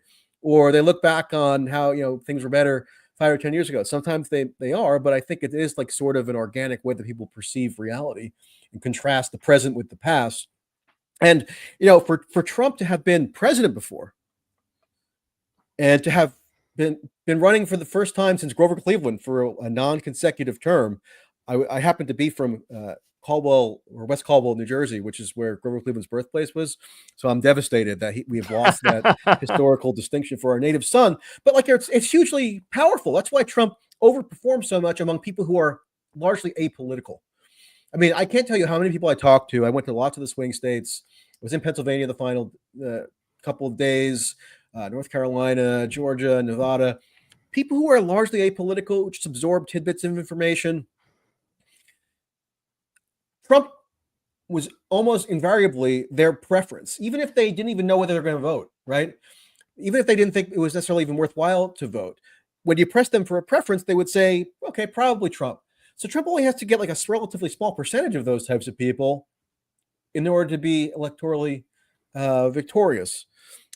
Or they look back on how things were better 5 or 10 years ago. Sometimes they are, but I think it is like sort of an organic way that people perceive reality and contrast the present with the past. And for Trump to have been president before, and to have been running for the first time since Grover Cleveland for a non-consecutive term. I happen to be from Caldwell or West Caldwell, New Jersey, which is where Grover Cleveland's birthplace was. So I'm devastated that we have lost that historical distinction for our native son. But like it's hugely powerful. That's why Trump overperforms so much among people who are largely apolitical. I mean, I can't tell you how many people I talked to. I went to lots of the swing states. I was in Pennsylvania the final couple of days, North Carolina, Georgia, Nevada. People who are largely apolitical, just absorb tidbits of information. Trump was almost invariably their preference, even if they didn't even know whether they're going to vote, right? Even if they didn't think it was necessarily even worthwhile to vote. When you press them for a preference, they would say, okay, probably Trump. So Trump only has to get like a relatively small percentage of those types of people in order to be electorally victorious.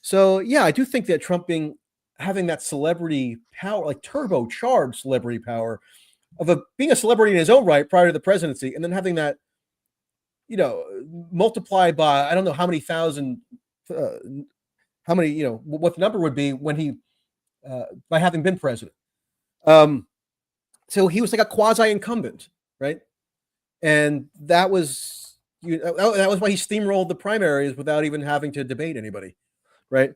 So yeah, I do think that Trump having that celebrity power, like turbocharged celebrity power of being a celebrity in his own right prior to the presidency, and then having that, multiplied by I don't know how many thousand, how many, what the number would be when he, by having been president. So he was like a quasi incumbent, right? And that was why he steamrolled the primaries without even having to debate anybody, right?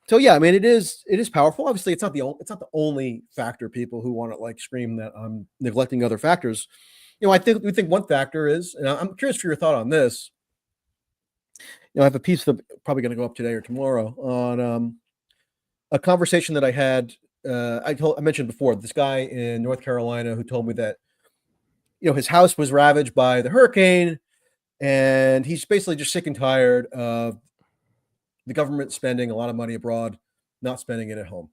So yeah, I mean, it is powerful. Obviously, it's not the only factor. People who want to like scream that I'm neglecting other factors. I think we think one factor is, and I'm curious for your thought on this. I have a piece that's probably going to go up today or tomorrow on a conversation that I had. I mentioned before this guy in North Carolina who told me that his house was ravaged by the hurricane, and he's basically just sick and tired of the government spending a lot of money abroad, not spending it at home.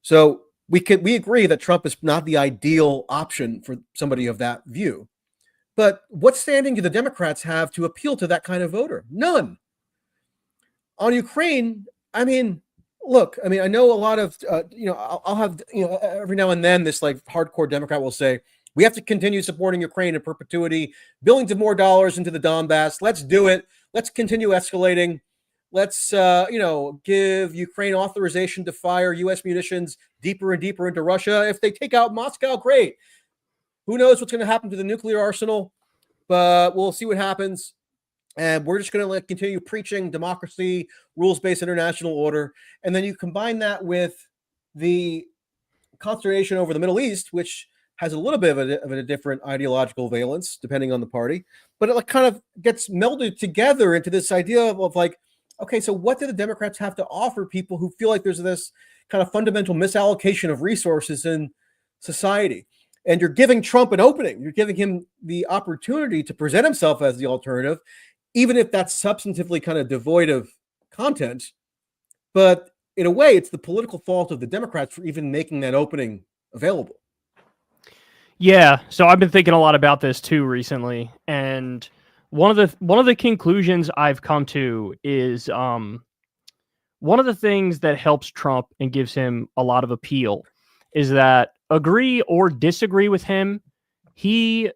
So we agree that Trump is not the ideal option for somebody of that view. But what standing do the Democrats have to appeal to that kind of voter? None. On Ukraine, I mean, look, I mean, I know a lot of, I'll have, every now and then this like hardcore Democrat will say, we have to continue supporting Ukraine in perpetuity, billions of more dollars into the Donbass. Let's do it. Let's continue escalating. Let's, give Ukraine authorization to fire U.S. munitions deeper and deeper into Russia. If they take out Moscow, great. Who knows what's going to happen to the nuclear arsenal, but we'll see what happens. And we're just going to continue preaching democracy, rules-based international order. And then you combine that with the consternation over the Middle East, which has a little bit of a different ideological valence depending on the party, but it like kind of gets melded together into this idea of like, okay, so what do the Democrats have to offer people who feel like there's this kind of fundamental misallocation of resources in society? And you're giving Trump an opening. You're giving him the opportunity to present himself as the alternative, even if that's substantively kind of devoid of content. But in a way, it's the political fault of the Democrats for even making that opening available. Yeah, so I've been thinking a lot about this too recently, and one of the conclusions I've come to is one of the things that helps Trump and gives him a lot of appeal is that, agree or disagree with him, he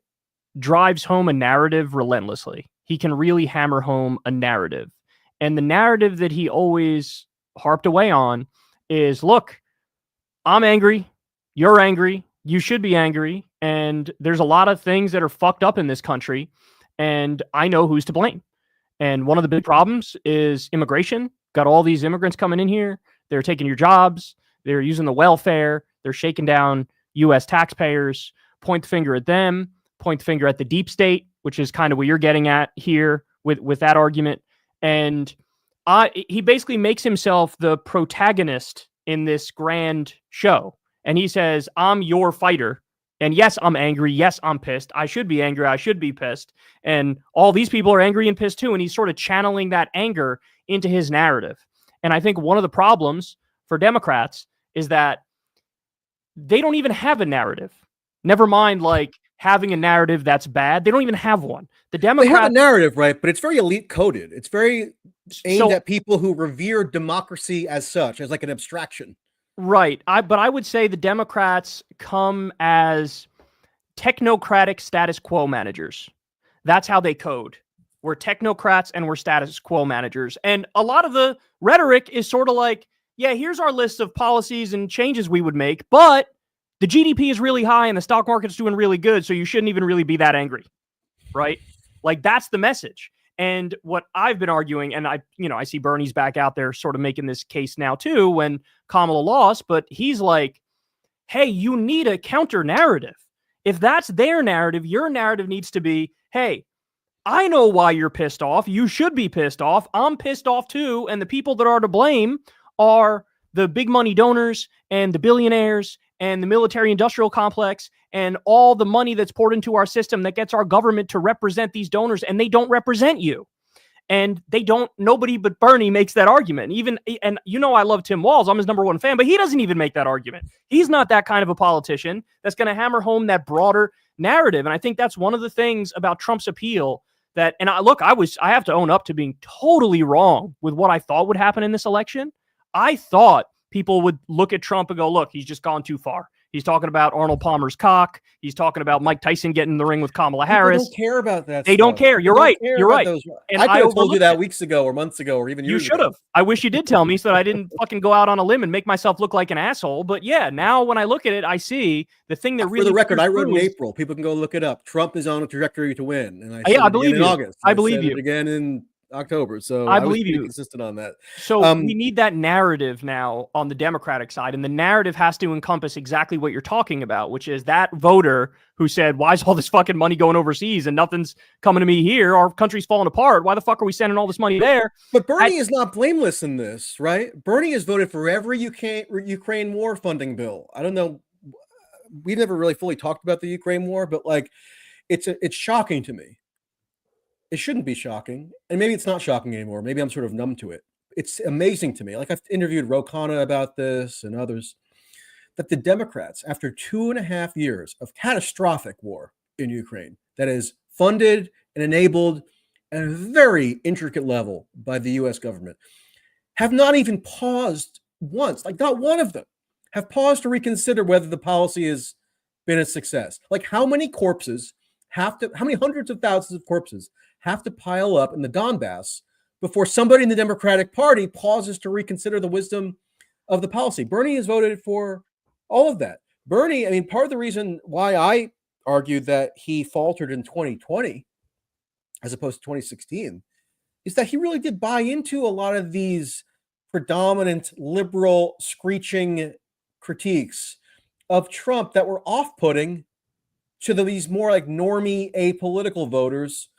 drives home a narrative relentlessly. He can really hammer home a narrative. And the narrative that he always harped away on is, look, I'm angry, you're angry, you should be angry, and there's a lot of things that are fucked up in this country, and I know who's to blame. And one of the big problems is immigration. Got all these immigrants coming in here. They're taking your jobs. They're using the welfare. They're shaking down U.S. taxpayers. Point the finger at them. Point the finger at the deep state, which is kind of what you're getting at here with that argument. And he basically makes himself the protagonist in this grand show. And he says, I'm your fighter. And yes, I'm angry. Yes, I'm pissed. I should be angry. I should be pissed. And all these people are angry and pissed too. And he's sort of channeling that anger into his narrative. And I think one of the problems for Democrats is that they don't even have a narrative. Never mind, like, having a narrative that's bad. They don't even have one. The Democrats, they have a narrative, right? But it's very elite coded. It's very aimed at people who revere democracy as such, as like an abstraction. Right. But I would say the Democrats come as technocratic status quo managers. That's how they code. We're technocrats and we're status quo managers. And a lot of the rhetoric is sort of like, yeah, here's our list of policies and changes we would make, but the GDP is really high and the stock market's doing really good, so you shouldn't even really be that angry, right? Like, that's the message. And what I've been arguing, and I see Bernie's back out there sort of making this case now too when Kamala lost, but he's like, hey, you need a counter narrative. If that's their narrative, your narrative needs to be, hey, I know why you're pissed off. You should be pissed off. I'm pissed off too. And the people that are to blame are the big money donors and the billionaires and the military industrial complex and all the money that's poured into our system that gets our government to represent these donors, and they don't represent you. And nobody but Bernie makes that argument. And I love Tim Walz. I'm his number one fan, but he doesn't even make that argument. He's not that kind of a politician that's going to hammer home that broader narrative. And I think that's one of the things about Trump's appeal I have to own up to being totally wrong with what I thought would happen in this election. I thought people would look at Trump and go, look, he's just gone too far. He's talking about Arnold Palmer's cock. He's talking about Mike Tyson getting in the ring with Kamala Harris. They don't care about that. They don't care. You're right. You're right. And I could have told you that weeks ago or months ago or even years ago. You should have. I wish you did tell me so that I didn't fucking go out on a limb and make myself look like an asshole. But yeah, now when I look at it, I see the thing that really. For the record, I wrote in April. People can go look it up. Trump is on a trajectory to win. And I believe you. In August. I believe you. Again in October. So I believe you. Consistent on that. So we need that narrative now on the Democratic side, and the narrative has to encompass exactly what you're talking about, which is that voter who said, why is all this fucking money going overseas and nothing's coming to me here? Our country's falling apart. Why the fuck are we sending all this money there? But Bernie is not blameless in this, right? Bernie has voted for every Ukraine war funding bill. I don't know. We never really fully talked about the Ukraine war, but like, it's shocking to me. It shouldn't be shocking. And maybe it's not shocking anymore. Maybe I'm sort of numb to it. It's amazing to me. Like, I've interviewed Rogan about this and others, that the Democrats, after 2.5 years of catastrophic war in Ukraine, that is funded and enabled at a very intricate level by the US government, have not even paused once. Like, not one of them have paused to reconsider whether the policy has been a success. Like, how many hundreds of thousands of corpses have to pile up in the Donbass before somebody in the Democratic Party pauses to reconsider the wisdom of the policy? Bernie has voted for all of that. Bernie, I mean, part of the reason why I argued that he faltered in 2020 as opposed to 2016 is that he really did buy into a lot of these predominant liberal screeching critiques of Trump that were off-putting to these more like normie, apolitical voters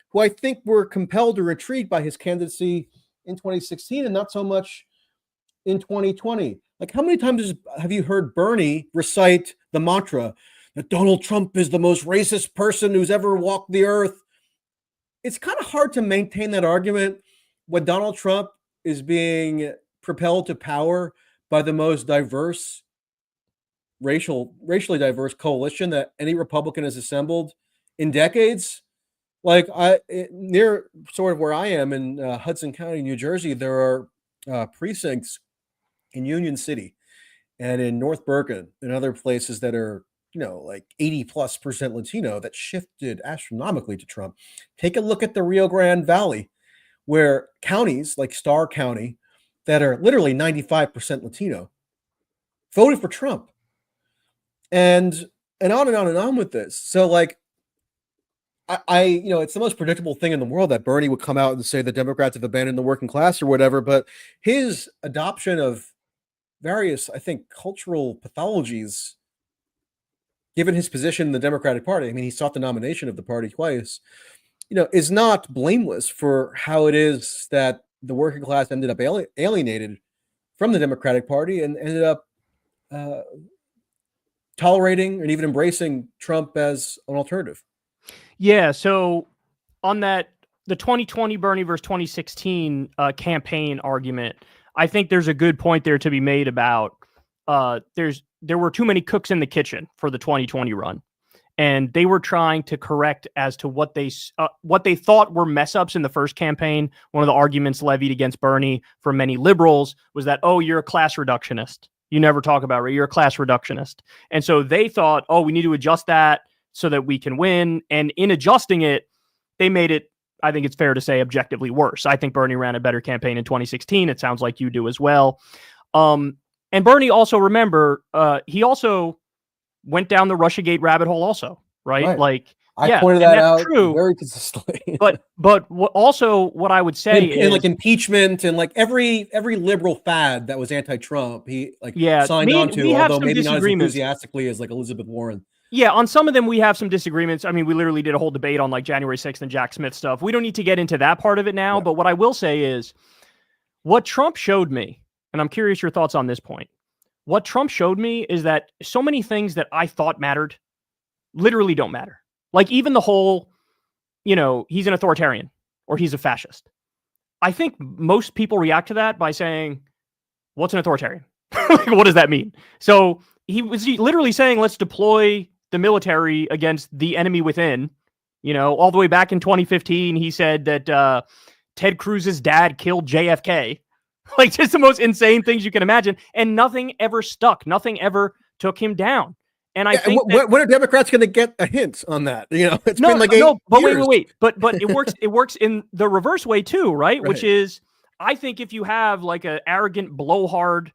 who I think were compelled or intrigued by his candidacy in 2016 and not so much in 2020. Like, how many times have you heard Bernie recite the mantra that Donald Trump is the most racist person who's ever walked the earth? It's kind of hard to maintain that argument when Donald Trump is being propelled to power by the most diverse, racially diverse coalition that any Republican has assembled in decades. Like near sort of where I am in Hudson County, New Jersey, there are precincts in Union City and in North Bergen and other places that are, like 80+% Latino that shifted astronomically to Trump. Take a look at the Rio Grande Valley, where counties like Starr County that are literally 95% Latino voted for Trump. And on and on and on with this. So like, it's the most predictable thing in the world that Bernie would come out and say the Democrats have abandoned the working class or whatever, but his adoption of various, I think, cultural pathologies, given his position in the Democratic Party, I mean, he sought the nomination of the party twice, is not blameless for how it is that the working class ended up alienated from the Democratic Party and ended up tolerating and even embracing Trump as an alternative. Yeah, so on that, the 2020 Bernie versus 2016 campaign argument, I think there's a good point there to be made about there were too many cooks in the kitchen for the 2020 run, and they were trying to correct as to what they thought were mess ups in the first campaign. One of the arguments levied against Bernie from many liberals was that, oh, you're a class reductionist. You never talk about it. You're a class reductionist. And so they thought, oh, we need to adjust that so that we can win. And in adjusting it, they made it, I think it's fair to say, objectively worse. I think Bernie ran a better campaign in 2016. It sounds like you do as well. And Bernie also, remember, he also went down the Russiagate rabbit hole also, right? Like, I pointed that out very consistently. but also what I would say is like impeachment and like every liberal fad that was anti-Trump, he signed on to, although maybe not as enthusiastically as like Elizabeth Warren. Yeah, on some of them we have some disagreements. I mean, we literally did a whole debate on like January 6th and Jack Smith stuff. We don't need to get into that part of it now, but what I will say is what Trump showed me, and I'm curious your thoughts on this point. What Trump showed me is that so many things that I thought mattered literally don't matter. Like even the whole, he's an authoritarian or he's a fascist. I think most people react to that by saying, what's an authoritarian? Like, what does that mean? So he was literally saying, let's deploy the military against the enemy within. All the way back in 2015, he said that Ted Cruz's dad killed JFK. Like just the most insane things you can imagine. And nothing ever stuck. Nothing ever took him down. And I think when are Democrats going to get a hint on that? It's been like 8 years. Wait. But it works in the reverse way too, right? Which is, I think if you have like an arrogant blowhard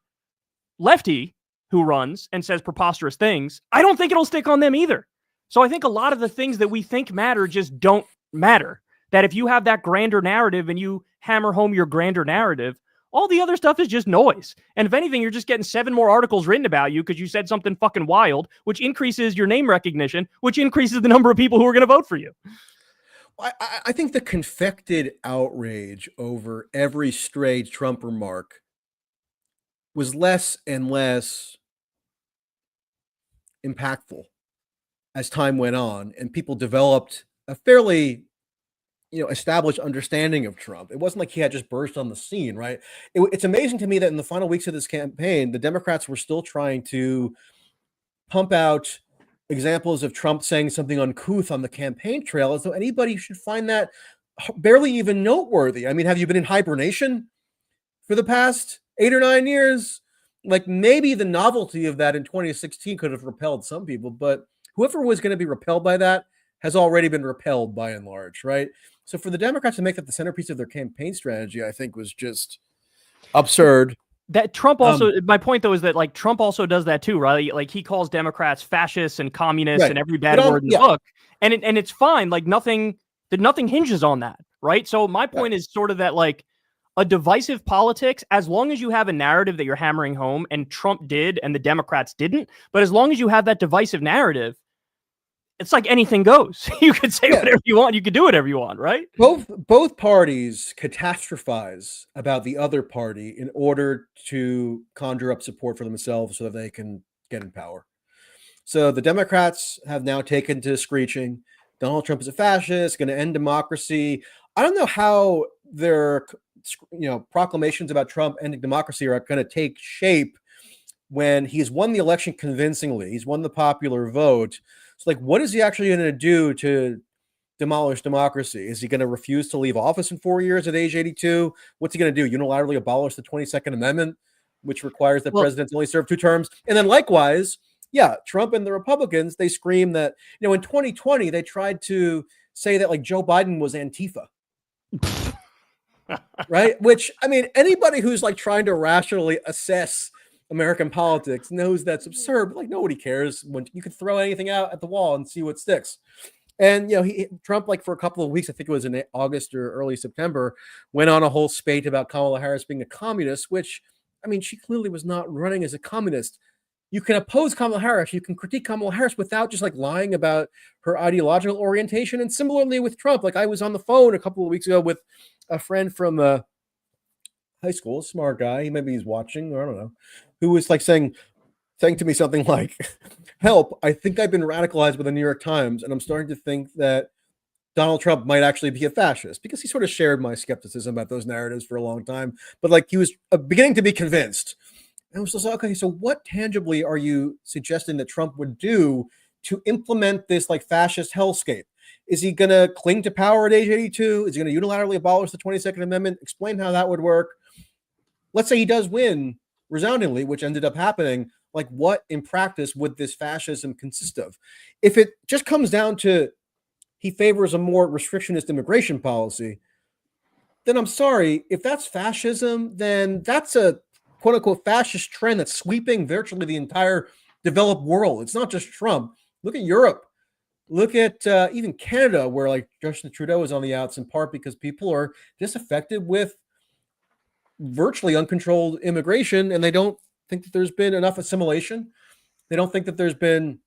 lefty who runs and says preposterous things, I don't think it'll stick on them either. So I think a lot of the things that we think matter just don't matter. That if you have that grander narrative and you hammer home your grander narrative, all the other stuff is just noise. And if anything, you're just getting 7 more articles written about you because you said something fucking wild, which increases your name recognition, which increases the number of people who are going to vote for you. I think the confected outrage over every stray Trump remark was less and less impactful as time went on and people developed a fairly established understanding of Trump. It wasn't like he had just burst on the scene, right? It's amazing to me that in the final weeks of this campaign, the Democrats were still trying to pump out examples of Trump saying something uncouth on the campaign trail as though anybody should find that barely even noteworthy. I mean, have you been in hibernation for the past 8 or 9 years? Like maybe the novelty of that in 2016 could have repelled some people, but whoever was going to be repelled by that has already been repelled by and large, right? So for the Democrats to make that the centerpiece of their campaign strategy, I think was just absurd. That Trump also, my point though, is that like Trump also does that too, right? Like he calls Democrats fascists and communists and every bad word in the book. And it's fine. Like nothing hinges on that, right? So my point is sort of that like a divisive politics, as long as you have a narrative that you're hammering home, and Trump did and the Democrats didn't, but as long as you have that divisive narrative, it's like anything goes. You could say whatever you want. You could do whatever you want, right? Both parties catastrophize about the other party in order to conjure up support for themselves so that they can get in power. So the Democrats have now taken to screeching, Donald Trump is a fascist, going to end democracy. I don't know how their proclamations about Trump ending democracy are going to take shape when he's won the election convincingly. He's won the popular vote. So, like, what is he actually going to do to demolish democracy? Is he going to refuse to leave office in 4 years at age 82? What's he going to do? Unilaterally abolish the 22nd Amendment, which requires that presidents only serve 2 terms? And then likewise, Trump and the Republicans, they scream that, in 2020, they tried to say that like Joe Biden was Antifa. Right? Which, I mean, anybody who's like trying to rationally assess American politics knows that's absurd. Like, nobody cares when you can throw anything out at the wall and see what sticks. And, Trump, like for a couple of weeks, I think it was in August or early September, went on a whole spate about Kamala Harris being a communist, which, I mean, she clearly was not running as a communist. You can oppose Kamala Harris. You can critique Kamala Harris without just like lying about her ideological orientation. And similarly with Trump, like I was on the phone a couple of weeks ago with a friend from high school, a smart guy. Maybe he's watching, or I don't know, who was like saying to me something like, help, I think I've been radicalized by the New York Times. And I'm starting to think that Donald Trump might actually be a fascist, because he sort of shared my skepticism about those narratives for a long time. But like he was beginning to be convinced. And I was just like, okay, so what tangibly are you suggesting that Trump would do to implement this like fascist hellscape? Is he going to cling to power at age 82? Is he going to unilaterally abolish the 22nd Amendment? Explain how that would work. Let's say he does win resoundingly, which ended up happening. Like, what in practice would this fascism consist of? If it just comes down to he favors a more restrictionist immigration policy, then I'm sorry. If that's fascism, then that's a quote unquote fascist trend that's sweeping virtually the entire developed world. It's not just Trump. Look at Europe. Look at even Canada, where like Justin Trudeau is on the outs, in part because people are disaffected with virtually uncontrolled immigration, and they don't think that there's been enough assimilation. They don't think that there's been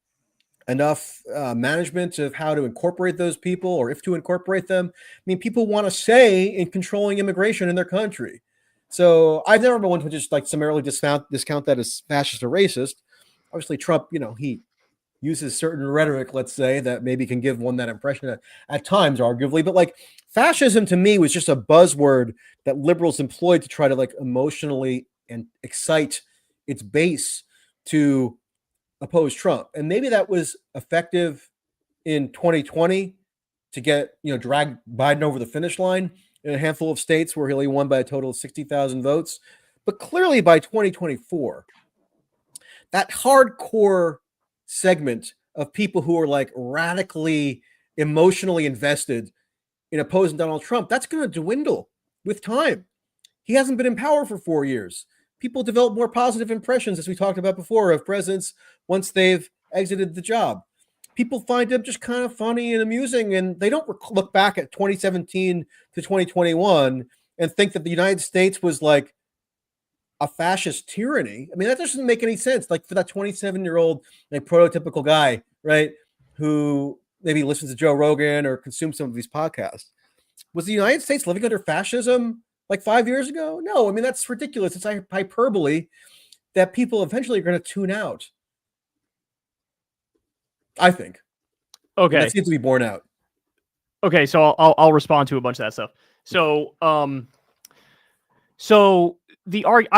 enough management of how to incorporate those people, or if to incorporate them. I mean, people want to say in controlling immigration in their country. So I've never been one to just like summarily discount that as fascist or racist. Obviously, Trump, he uses certain rhetoric, let's say, that maybe can give one that impression at times, arguably. But like fascism to me was just a buzzword that liberals employed to try to like emotionally and excite its base to oppose Trump. And maybe that was effective in 2020 to get, drag Biden over the finish line in a handful of states where he only won by a total of 60,000 votes. But clearly by 2024, that hardcore segment of people who are like radically emotionally invested in opposing Donald Trump, that's going to dwindle with time. He hasn't been in power for 4 years. People develop more positive impressions, as we talked about before, of presidents once they've exited the job. People find him just kind of funny and amusing, and they don't look back at 2017 to 2021 and think that the United States was like a fascist tyranny. I mean, that doesn't make any sense. Like for that 27-year-old, like prototypical guy, right, who maybe listens to Joe Rogan or consumes some of these podcasts. Was the United States living under fascism like 5 years ago? No, I mean, that's ridiculous. It's hyperbole that people eventually are going to tune out, I think. Okay. And that seems to be borne out. Okay, so I'll respond to a bunch of that stuff. So I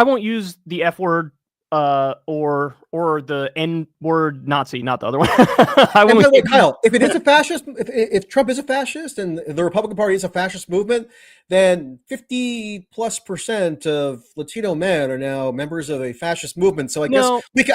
won't use the F word or the N word Nazi, not the other one. And by the way, Kyle, if it is a fascist, if Trump is a fascist and the Republican Party is a fascist movement, then 50+% of Latino men are now members of a fascist movement. So I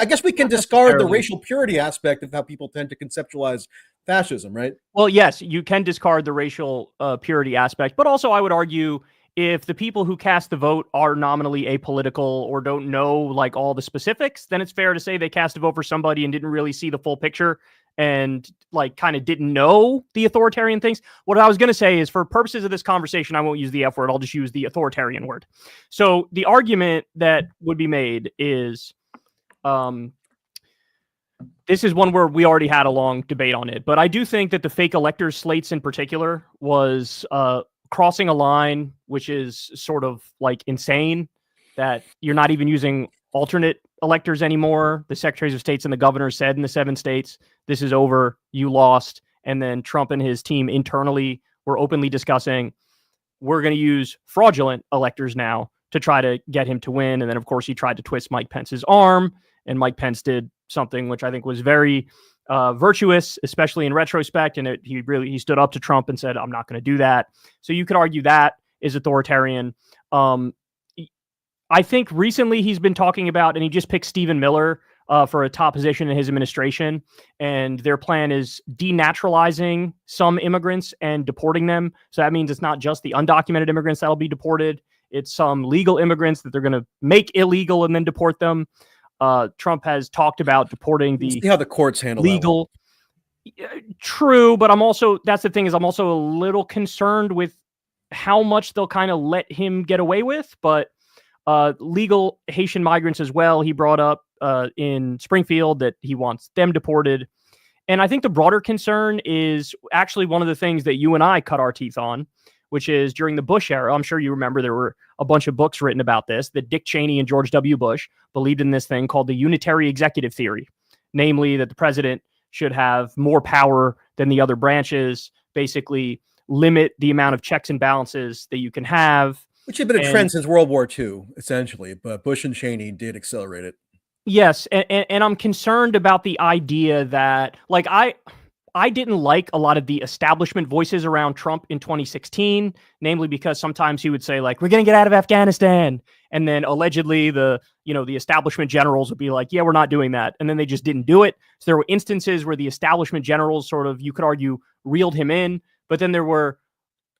guess we can discard the racial purity aspect of how people tend to conceptualize fascism, right? Well, yes, you can discard the racial purity aspect, but also I would argue, if the people who cast the vote are nominally apolitical or don't know like all the specifics, then it's fair to say they cast a vote for somebody and didn't really see the full picture and like kind of didn't know the authoritarian things. What I was going to say is, for purposes of this conversation, I won't use the F word. I'll just use the authoritarian word. So the argument that would be made is this is one where we already had a long debate on it, but I do think that the fake electors slates in particular was crossing a line, which is sort of like insane, that you're not even using alternate electors anymore. The secretaries of states and the governors said in the 7 states, this is over, you lost. And then Trump and his team internally were openly discussing, we're going to use fraudulent electors now to try to get him to win. And then, of course, he tried to twist Mike Pence's arm, and Mike Pence did something which I think was very virtuous, especially in retrospect. And he stood up to Trump and said, I'm not going to do that. So you could argue that is authoritarian. I think recently he's been talking about, and he just picked Stephen Miller for a top position in his administration. And their plan is denaturalizing some immigrants and deporting them. So that means it's not just the undocumented immigrants that'll be deported. It's some legal immigrants that they're going to make illegal and then deport them. Trump has talked about deporting the see how the courts handle legal. True, but that's the thing, is I'm also a little concerned with how much they'll kind of let him get away with. But legal Haitian migrants as well, he brought up in Springfield that he wants them deported. And I think the broader concern is actually one of the things that you and I cut our teeth on, which is during the Bush era. I'm sure you remember there were a bunch of books written about this, that Dick Cheney and George W. Bush believed in this thing called the unitary executive theory, namely that the president should have more power than the other branches, basically limit the amount of checks and balances that you can have. Which had been a trend since World War II, essentially, but Bush and Cheney did accelerate it. Yes, and I'm concerned about the idea that, like, I didn't like a lot of the establishment voices around Trump in 2016, namely because sometimes he would say, like, we're going to get out of Afghanistan. And then allegedly the establishment generals would be like, yeah, we're not doing that. And then they just didn't do it. So there were instances where the establishment generals sort of, you could argue, reeled him in. But then there were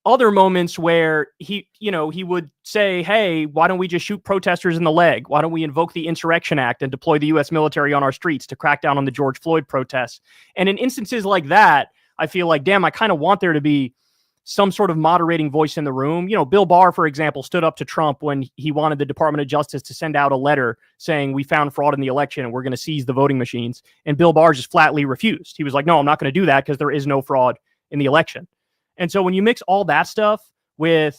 other moments where he would say, hey, why don't we just shoot protesters in the leg? Why don't we invoke the Insurrection Act and deploy the U.S. military on our streets to crack down on the George Floyd protests? And in instances like that, I feel like, damn, I kind of want there to be some sort of moderating voice in the room. Bill Barr, for example, stood up to Trump when he wanted the Department of Justice to send out a letter saying we found fraud in the election and we're going to seize the voting machines. And Bill Barr just flatly refused. He was like, no, I'm not going to do that because there is no fraud in the election. And so when you mix all that stuff with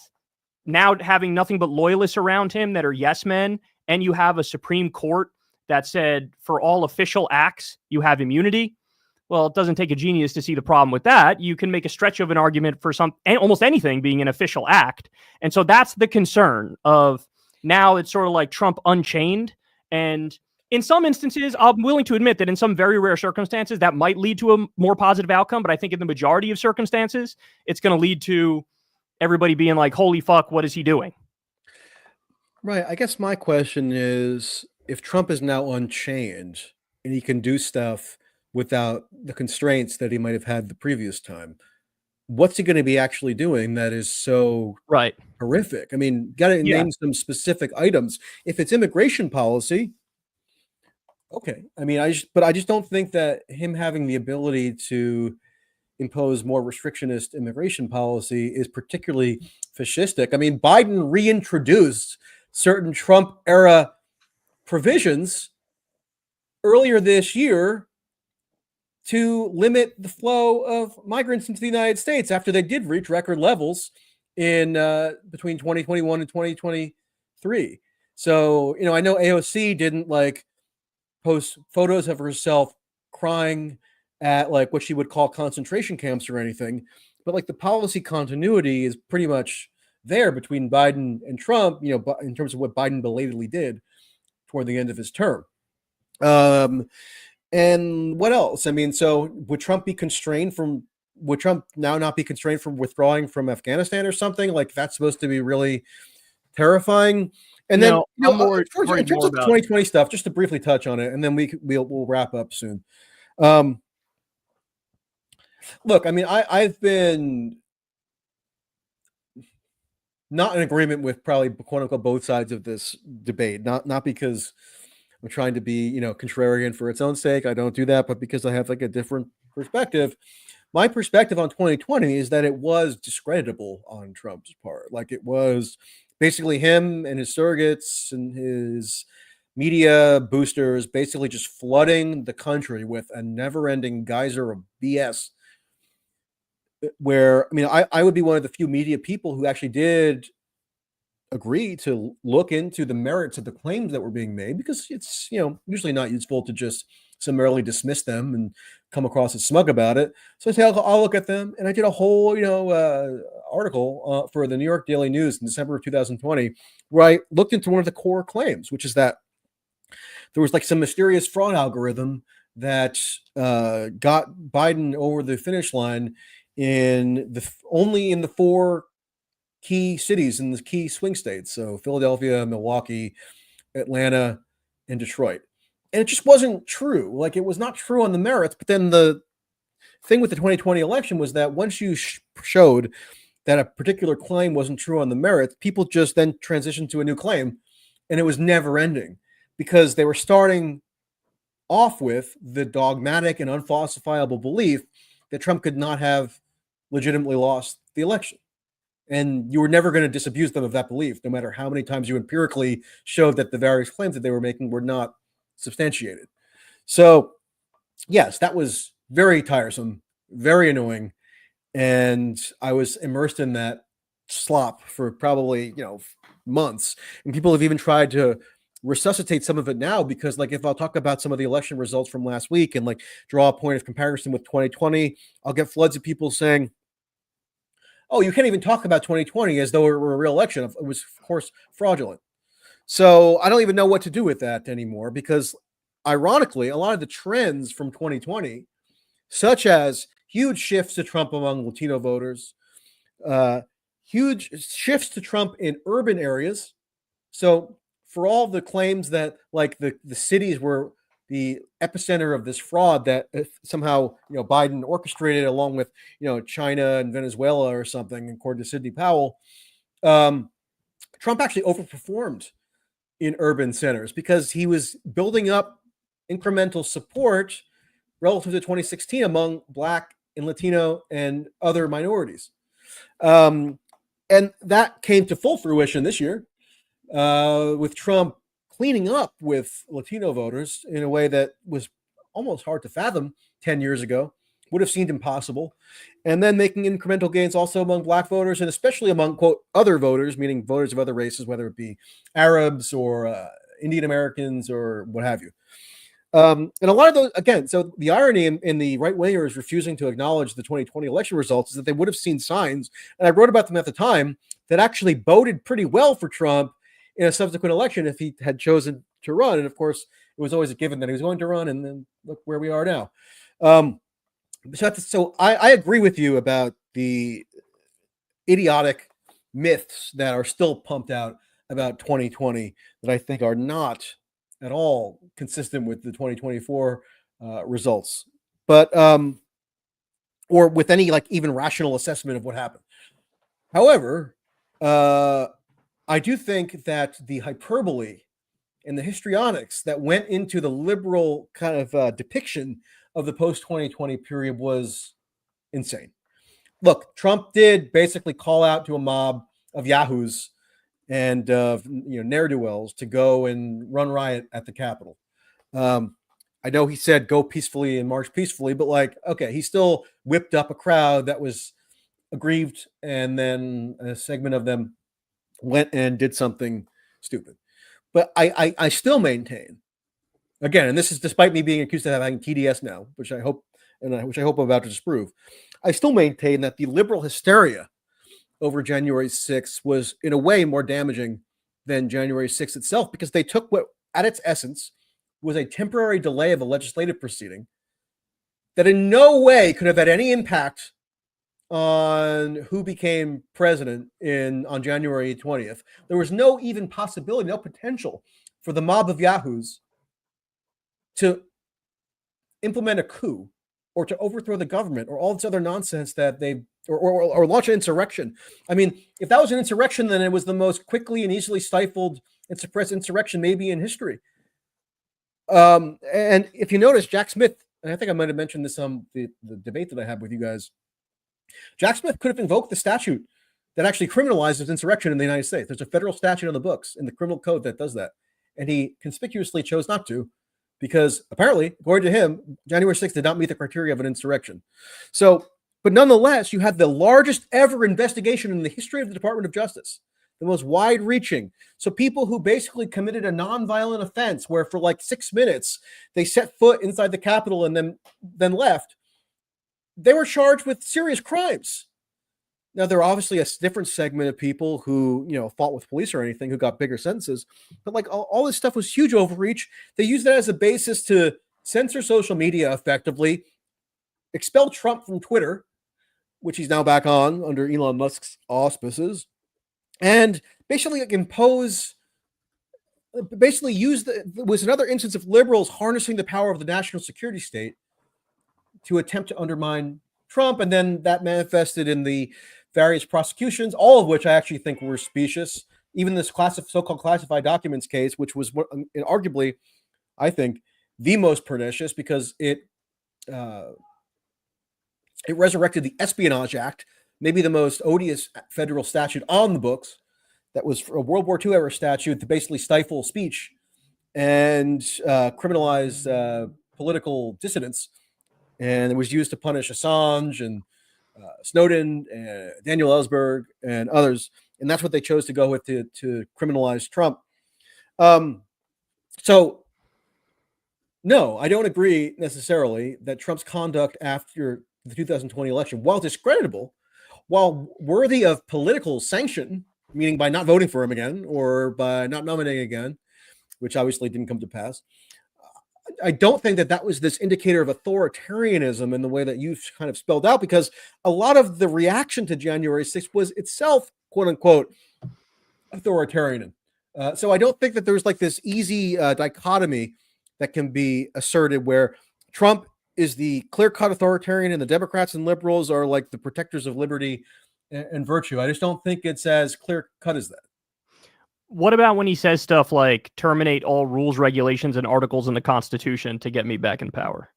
now having nothing but loyalists around him that are yes men, and you have a Supreme Court that said for all official acts, you have immunity. Well, it doesn't take a genius to see the problem with that. You can make a stretch of an argument for almost anything being an official act. And so that's the concern of now it's sort of like Trump unchained. And in some instances, I'm willing to admit that in some very rare circumstances, that might lead to a more positive outcome. But I think in the majority of circumstances, it's going to lead to everybody being like, holy fuck, what is he doing? Right. I guess my question is, if Trump is now unchained and he can do stuff without the constraints that he might have had the previous time, what's he going to be actually doing that is so horrific? I mean, got to name some specific items. If it's immigration policy, okay. I mean, I just don't think that him having the ability to impose more restrictionist immigration policy is particularly fascistic. I mean, Biden reintroduced certain Trump era provisions earlier this year to limit the flow of migrants into the United States after they did reach record levels in between 2021 and 2023. So, I know AOC didn't post photos of herself crying at what she would call concentration camps or anything, but the policy continuity is pretty much there between Biden and Trump, in terms of what Biden belatedly did toward the end of his term. And what else? I mean, so would Trump now not be constrained from withdrawing from Afghanistan or something? That's supposed to be really terrifying. And then in terms of the 2020 stuff, just to briefly touch on it, and then we'll wrap up soon. Look, I mean, I've been not in agreement with probably quote unquote both sides of this debate, not because I'm trying to be, contrarian for its own sake. I don't do that, but because I have a different perspective. My perspective on 2020 is that it was discreditable on Trump's part. It was basically him and his surrogates and his media boosters basically just flooding the country with a never-ending geyser of BS. Where, I mean, I would be one of the few media people who actually did agree to look into the merits of the claims that were being made, because it's, usually not useful to just summarily dismiss them and come across as smug about it. So I say, I'll look at them. And I did a whole, article for the New York Daily News in December of 2020, where I looked into one of the core claims, which is that there was like some mysterious fraud algorithm that got Biden over the finish line only in the 4 key cities in the key swing states. So Philadelphia, Milwaukee, Atlanta, and Detroit. And it just wasn't true. Like, it was not true on the merits. But then the thing with the 2020 election was that once you showed that a particular claim wasn't true on the merits, people just then transitioned to a new claim, and it was never ending, because they were starting off with the dogmatic and unfalsifiable belief that Trump could not have legitimately lost the election. And you were never going to disabuse them of that belief, no matter how many times you empirically showed that the various claims that they were making were not substantiated. So, yes, that was very tiresome, very annoying. And I was immersed in that slop for probably, months. And people have even tried to resuscitate some of it now, because, like, if I'll talk about some of the election results from last week and, like, draw a point of comparison with 2020, I'll get floods of people saying, oh, you can't even talk about 2020 as though it were a real election. It was, of course, fraudulent. So I don't even know what to do with that anymore, because, ironically, a lot of the trends from 2020, such as huge shifts to Trump among Latino voters, huge shifts to Trump in urban areas. So for all the claims that, like, the cities were the epicenter of this fraud that somehow, Biden orchestrated, along with, China and Venezuela or something, according to Sidney Powell, Trump actually overperformed in urban centers because he was building up incremental support relative to 2016 among Black and Latino and other minorities. And that came to full fruition this year, with Trump cleaning up with Latino voters in a way that was almost hard to fathom 10 years ago, would have seemed impossible. And then making incremental gains also among Black voters, and especially among, quote, other voters, meaning voters of other races, whether it be Arabs or Indian Americans or what have you. And a lot of those, again, so the irony in the right wingers refusing to acknowledge the 2020 election results is that they would have seen signs, and I wrote about them at the time, that actually boded pretty well for Trump in a subsequent election if he had chosen to run. And of course, it was always a given that he was going to run, and then look where we are now. So I agree with you about the idiotic myths that are still pumped out about 2020 that I think are not at all consistent with the 2024 results, but or with any, like, even rational assessment of what happened. However, I do think that the hyperbole and the histrionics that went into the liberal kind of depiction of the post-2020 period was insane. Look, Trump did basically call out to a mob of yahoos and ne'er-do-wells to go and run riot at the Capitol. I know he said go peacefully and march peacefully, but, like, okay, he still whipped up a crowd that was aggrieved, and then a segment of them went and did something stupid. But I still maintain, again, and this is despite me being accused of having TDS now, which I hope I'm about to disprove, I still maintain that the liberal hysteria over January 6th was in a way more damaging than January 6th itself, because they took what at its essence was a temporary delay of a legislative proceeding that in no way could have had any impact on who became president on January 20th. There was no even possibility, no potential for the mob of yahoos to implement a coup or to overthrow the government or all this other nonsense that or launch an insurrection. I mean, if that was an insurrection, then it was the most quickly and easily stifled and suppressed insurrection maybe in history. And if you notice, Jack Smith, and I think I might have mentioned this on the debate that I had with you guys, Jack Smith could have invoked the statute that actually criminalizes insurrection in the United States. There's a federal statute on the books in the criminal code that does that. and he conspicuously chose not to, because apparently, according to him, January 6th did not meet the criteria of an insurrection. So, but nonetheless, you had the largest ever investigation in the history of the Department of Justice, the most wide-reaching. So people who basically committed a nonviolent offense where for like 6 minutes they set foot inside the Capitol and then left, they were charged with serious crimes. Now, there are obviously a different segment of people who, fought with police or anything, who got bigger sentences. But like all this stuff was huge overreach. They used that as a basis to censor social media effectively, expel Trump from Twitter, which he's now back on under Elon Musk's auspices, and basically was another instance of liberals harnessing the power of the national security state to attempt to undermine Trump. And then that manifested in the various prosecutions, all of which I actually think were specious. Even this so-called classified documents case, which was arguably, I think, the most pernicious, because it resurrected the Espionage Act, maybe the most odious federal statute on the books. That was a World War II era statute to basically stifle speech and criminalize political dissidents. And it was used to punish Assange and Snowden and Daniel Ellsberg and others. And that's what they chose to go with to criminalize Trump. So, no, I don't agree necessarily that Trump's conduct after the 2020 election, while discreditable, while worthy of political sanction, meaning by not voting for him again or by not nominating again, which obviously didn't come to pass, I don't think that was this indicator of authoritarianism in the way that you've kind of spelled out, because a lot of the reaction to January 6th was itself, quote unquote, authoritarian. So I don't think that there's like this easy dichotomy that can be asserted where Trump is the clear-cut authoritarian and the Democrats and liberals are like the protectors of liberty and virtue. I just don't think it's as clear-cut as that. What about when he says stuff like terminate all rules, regulations, and articles in the Constitution to get me back in power?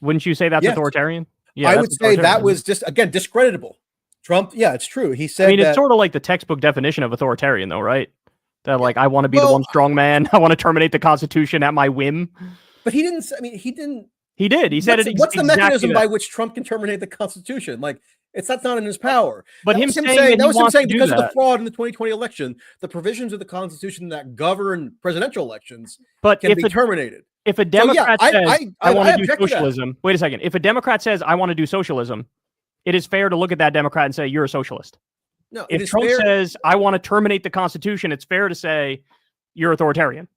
Wouldn't you say that's authoritarian? Yeah, I would say that was just, again, discreditable. Trump, yeah, it's true. He said, it's sort of like the textbook definition of authoritarian, though, right? That like, I want to be the one strong man. I want to terminate the Constitution at my whim. But he didn't. He didn't. He did. He said what's the mechanism by which Trump can terminate the Constitution? Like, that's not in his power. But that him was saying because of the fraud in the 2020 election, the provisions of the Constitution that govern presidential elections can be terminated. If a Democrat says, I want to do socialism, wait a second. If a Democrat says, I want to do socialism, it is fair to look at that Democrat and say, you're a socialist. No, if Trump says, I want to terminate the Constitution, it's fair to say you're authoritarian,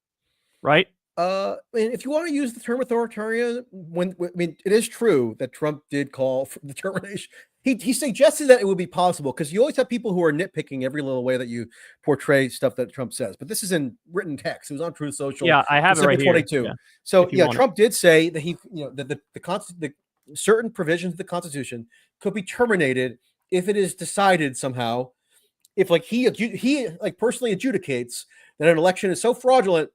right? If you want to use the term authoritarian, it is true that Trump did call for the termination. He suggested that it would be possible, because you always have people who are nitpicking every little way that you portray stuff that Trump says. But this is in written text. It was on Truth Social. Yeah, I have it right 22. Here. So Trump did say that the certain provisions of the Constitution could be terminated if it is decided somehow, if like he like personally adjudicates that an election is so fraudulent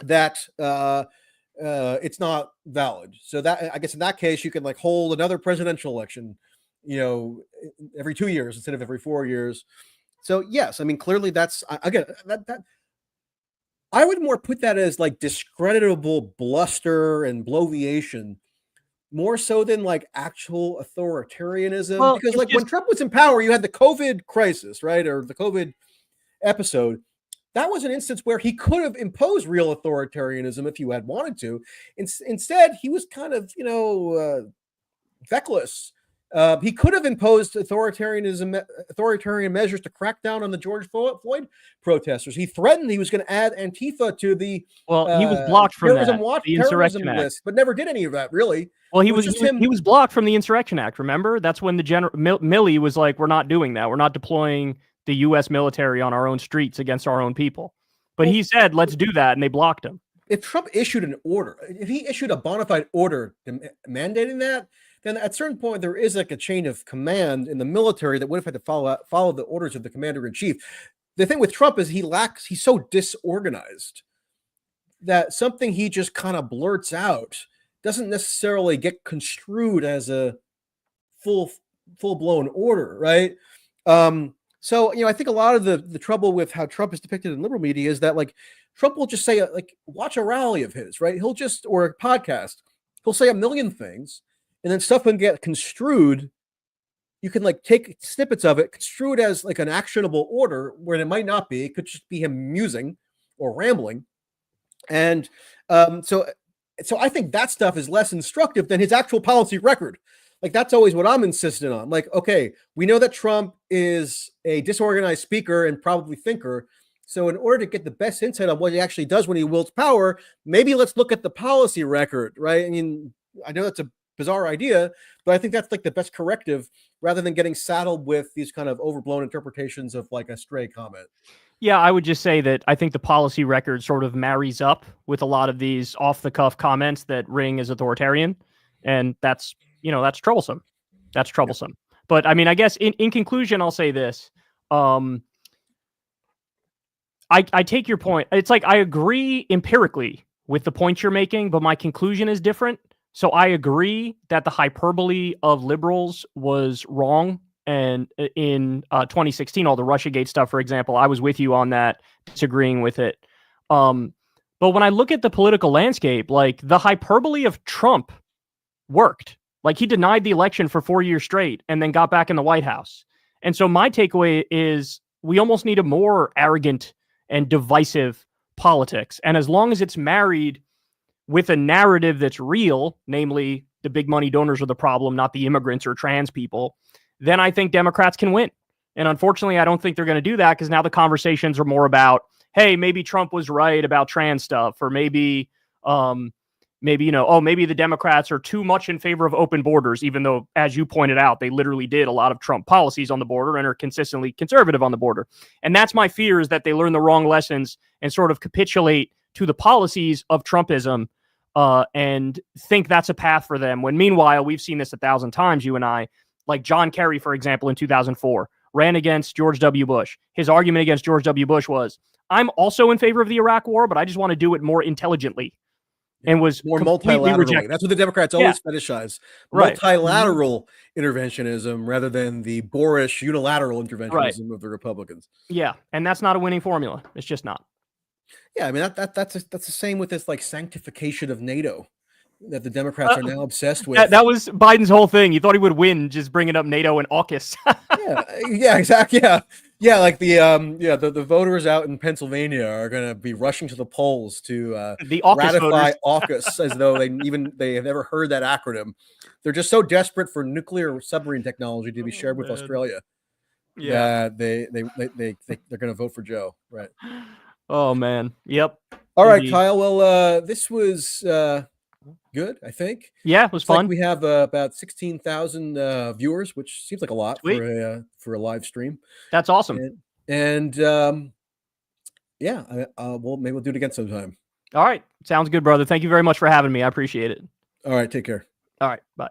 that it's not valid. So that, I guess in that case, you can like hold another presidential election, every 2 years instead of every 4 years. So yes, clearly that's, again, that I would more put that as like discreditable bluster and bloviation, more so than like actual authoritarianism. Because like when Trump was in power, you had the COVID crisis, right? Or the COVID episode. That was an instance where he could have imposed real authoritarianism if you had wanted to. Instead, he was kind of, feckless. He could have imposed authoritarian measures to crack down on the George Floyd protesters. He threatened he was going to add Antifa to the he was blocked from the Insurrection Act, but never did any of that, really. Well, he was blocked from the Insurrection Act. Remember, that's when the Milley was like, "We're not doing that. We're not deploying the U.S. military on our own streets against our own people." But he said, "Let's do that," and they blocked him. If Trump issued an order, if he issued a bona fide order mandating that, then at a certain point there is like a chain of command in the military that would have had to follow the orders of the commander in chief. The thing with Trump is he's so disorganized that something he just kind of blurts out doesn't necessarily get construed as a full-blown order, right? So, I think a lot of the trouble with how Trump is depicted in liberal media is that like Trump will just say like watch a rally of his, right? He'll just or a podcast, he'll say a million things, and then stuff can get construed. You can like take snippets of it, construe it as like an actionable order where it might not be. It could just be him musing or rambling, and so I think that stuff is less instructive than his actual policy record. Like that's always what I'm insistent on. Like, okay, we know that Trump is a disorganized speaker and probably thinker. So in order to get the best insight on what he actually does when he wields power, maybe let's look at the policy record, right? I mean, I know that's a bizarre idea, but I think that's like the best corrective rather than getting saddled with these kind of overblown interpretations of like a stray comment. Yeah, I would just say that I think the policy record sort of marries up with a lot of these off-the-cuff comments that ring as authoritarian, and that's troublesome. That's troublesome. Yeah. But I mean, I guess in conclusion, I'll say this. I take your point. It's like I agree empirically with the point you're making, but my conclusion is different. So I agree that the hyperbole of liberals was wrong. And in 2016, all the Russiagate stuff, for example, I was with you on that, disagreeing with it. But when I look at the political landscape, like the hyperbole of Trump worked. Like he denied the election for 4 years straight and then got back in the White House. And so my takeaway is we almost need a more arrogant and divisive politics. And as long as it's married with a narrative that's real, namely the big money donors are the problem, not the immigrants or trans people, then I think Democrats can win. And unfortunately, I don't think they're going to do that because now the conversations are more about, hey, maybe Trump was right about trans stuff, or maybe the Democrats are too much in favor of open borders, even though, as you pointed out, they literally did a lot of Trump policies on the border and are consistently conservative on the border. And that's my fear, is that they learn the wrong lessons and sort of capitulate to the policies of Trumpism and think that's a path for them. When meanwhile, we've seen this 1,000 times, you and I. Like John Kerry, for example, in 2004, ran against George W. Bush. His argument against George W. Bush was, I'm also in favor of the Iraq war, but I just want to do it more intelligently. And was more multilaterally. Rejected. That's what the Democrats always fetishize. Multilateral interventionism rather than the boorish unilateral interventionism of the Republicans. Yeah, and that's not a winning formula. It's just not. Yeah, I mean that's the same with this like sanctification of NATO that the Democrats are now obsessed with. That was Biden's whole thing. He thought he would win just bringing up NATO and AUKUS. yeah, exactly. Yeah, like the voters out in Pennsylvania are going to be rushing to the polls to ratify AUKUS as though they have never heard that acronym. They're just so desperate for nuclear submarine technology to be shared with Australia. Yeah, they're going to vote for Joe, right? Oh man, yep. All right, Kyle. Well, this was good, I think. Yeah, it was fun. Like we have about 16,000 viewers, which seems like a lot for a live stream. That's awesome. And yeah, well, maybe we'll do it again sometime. All right, sounds good, brother. Thank you very much for having me. I appreciate it. All right, take care. All right, bye.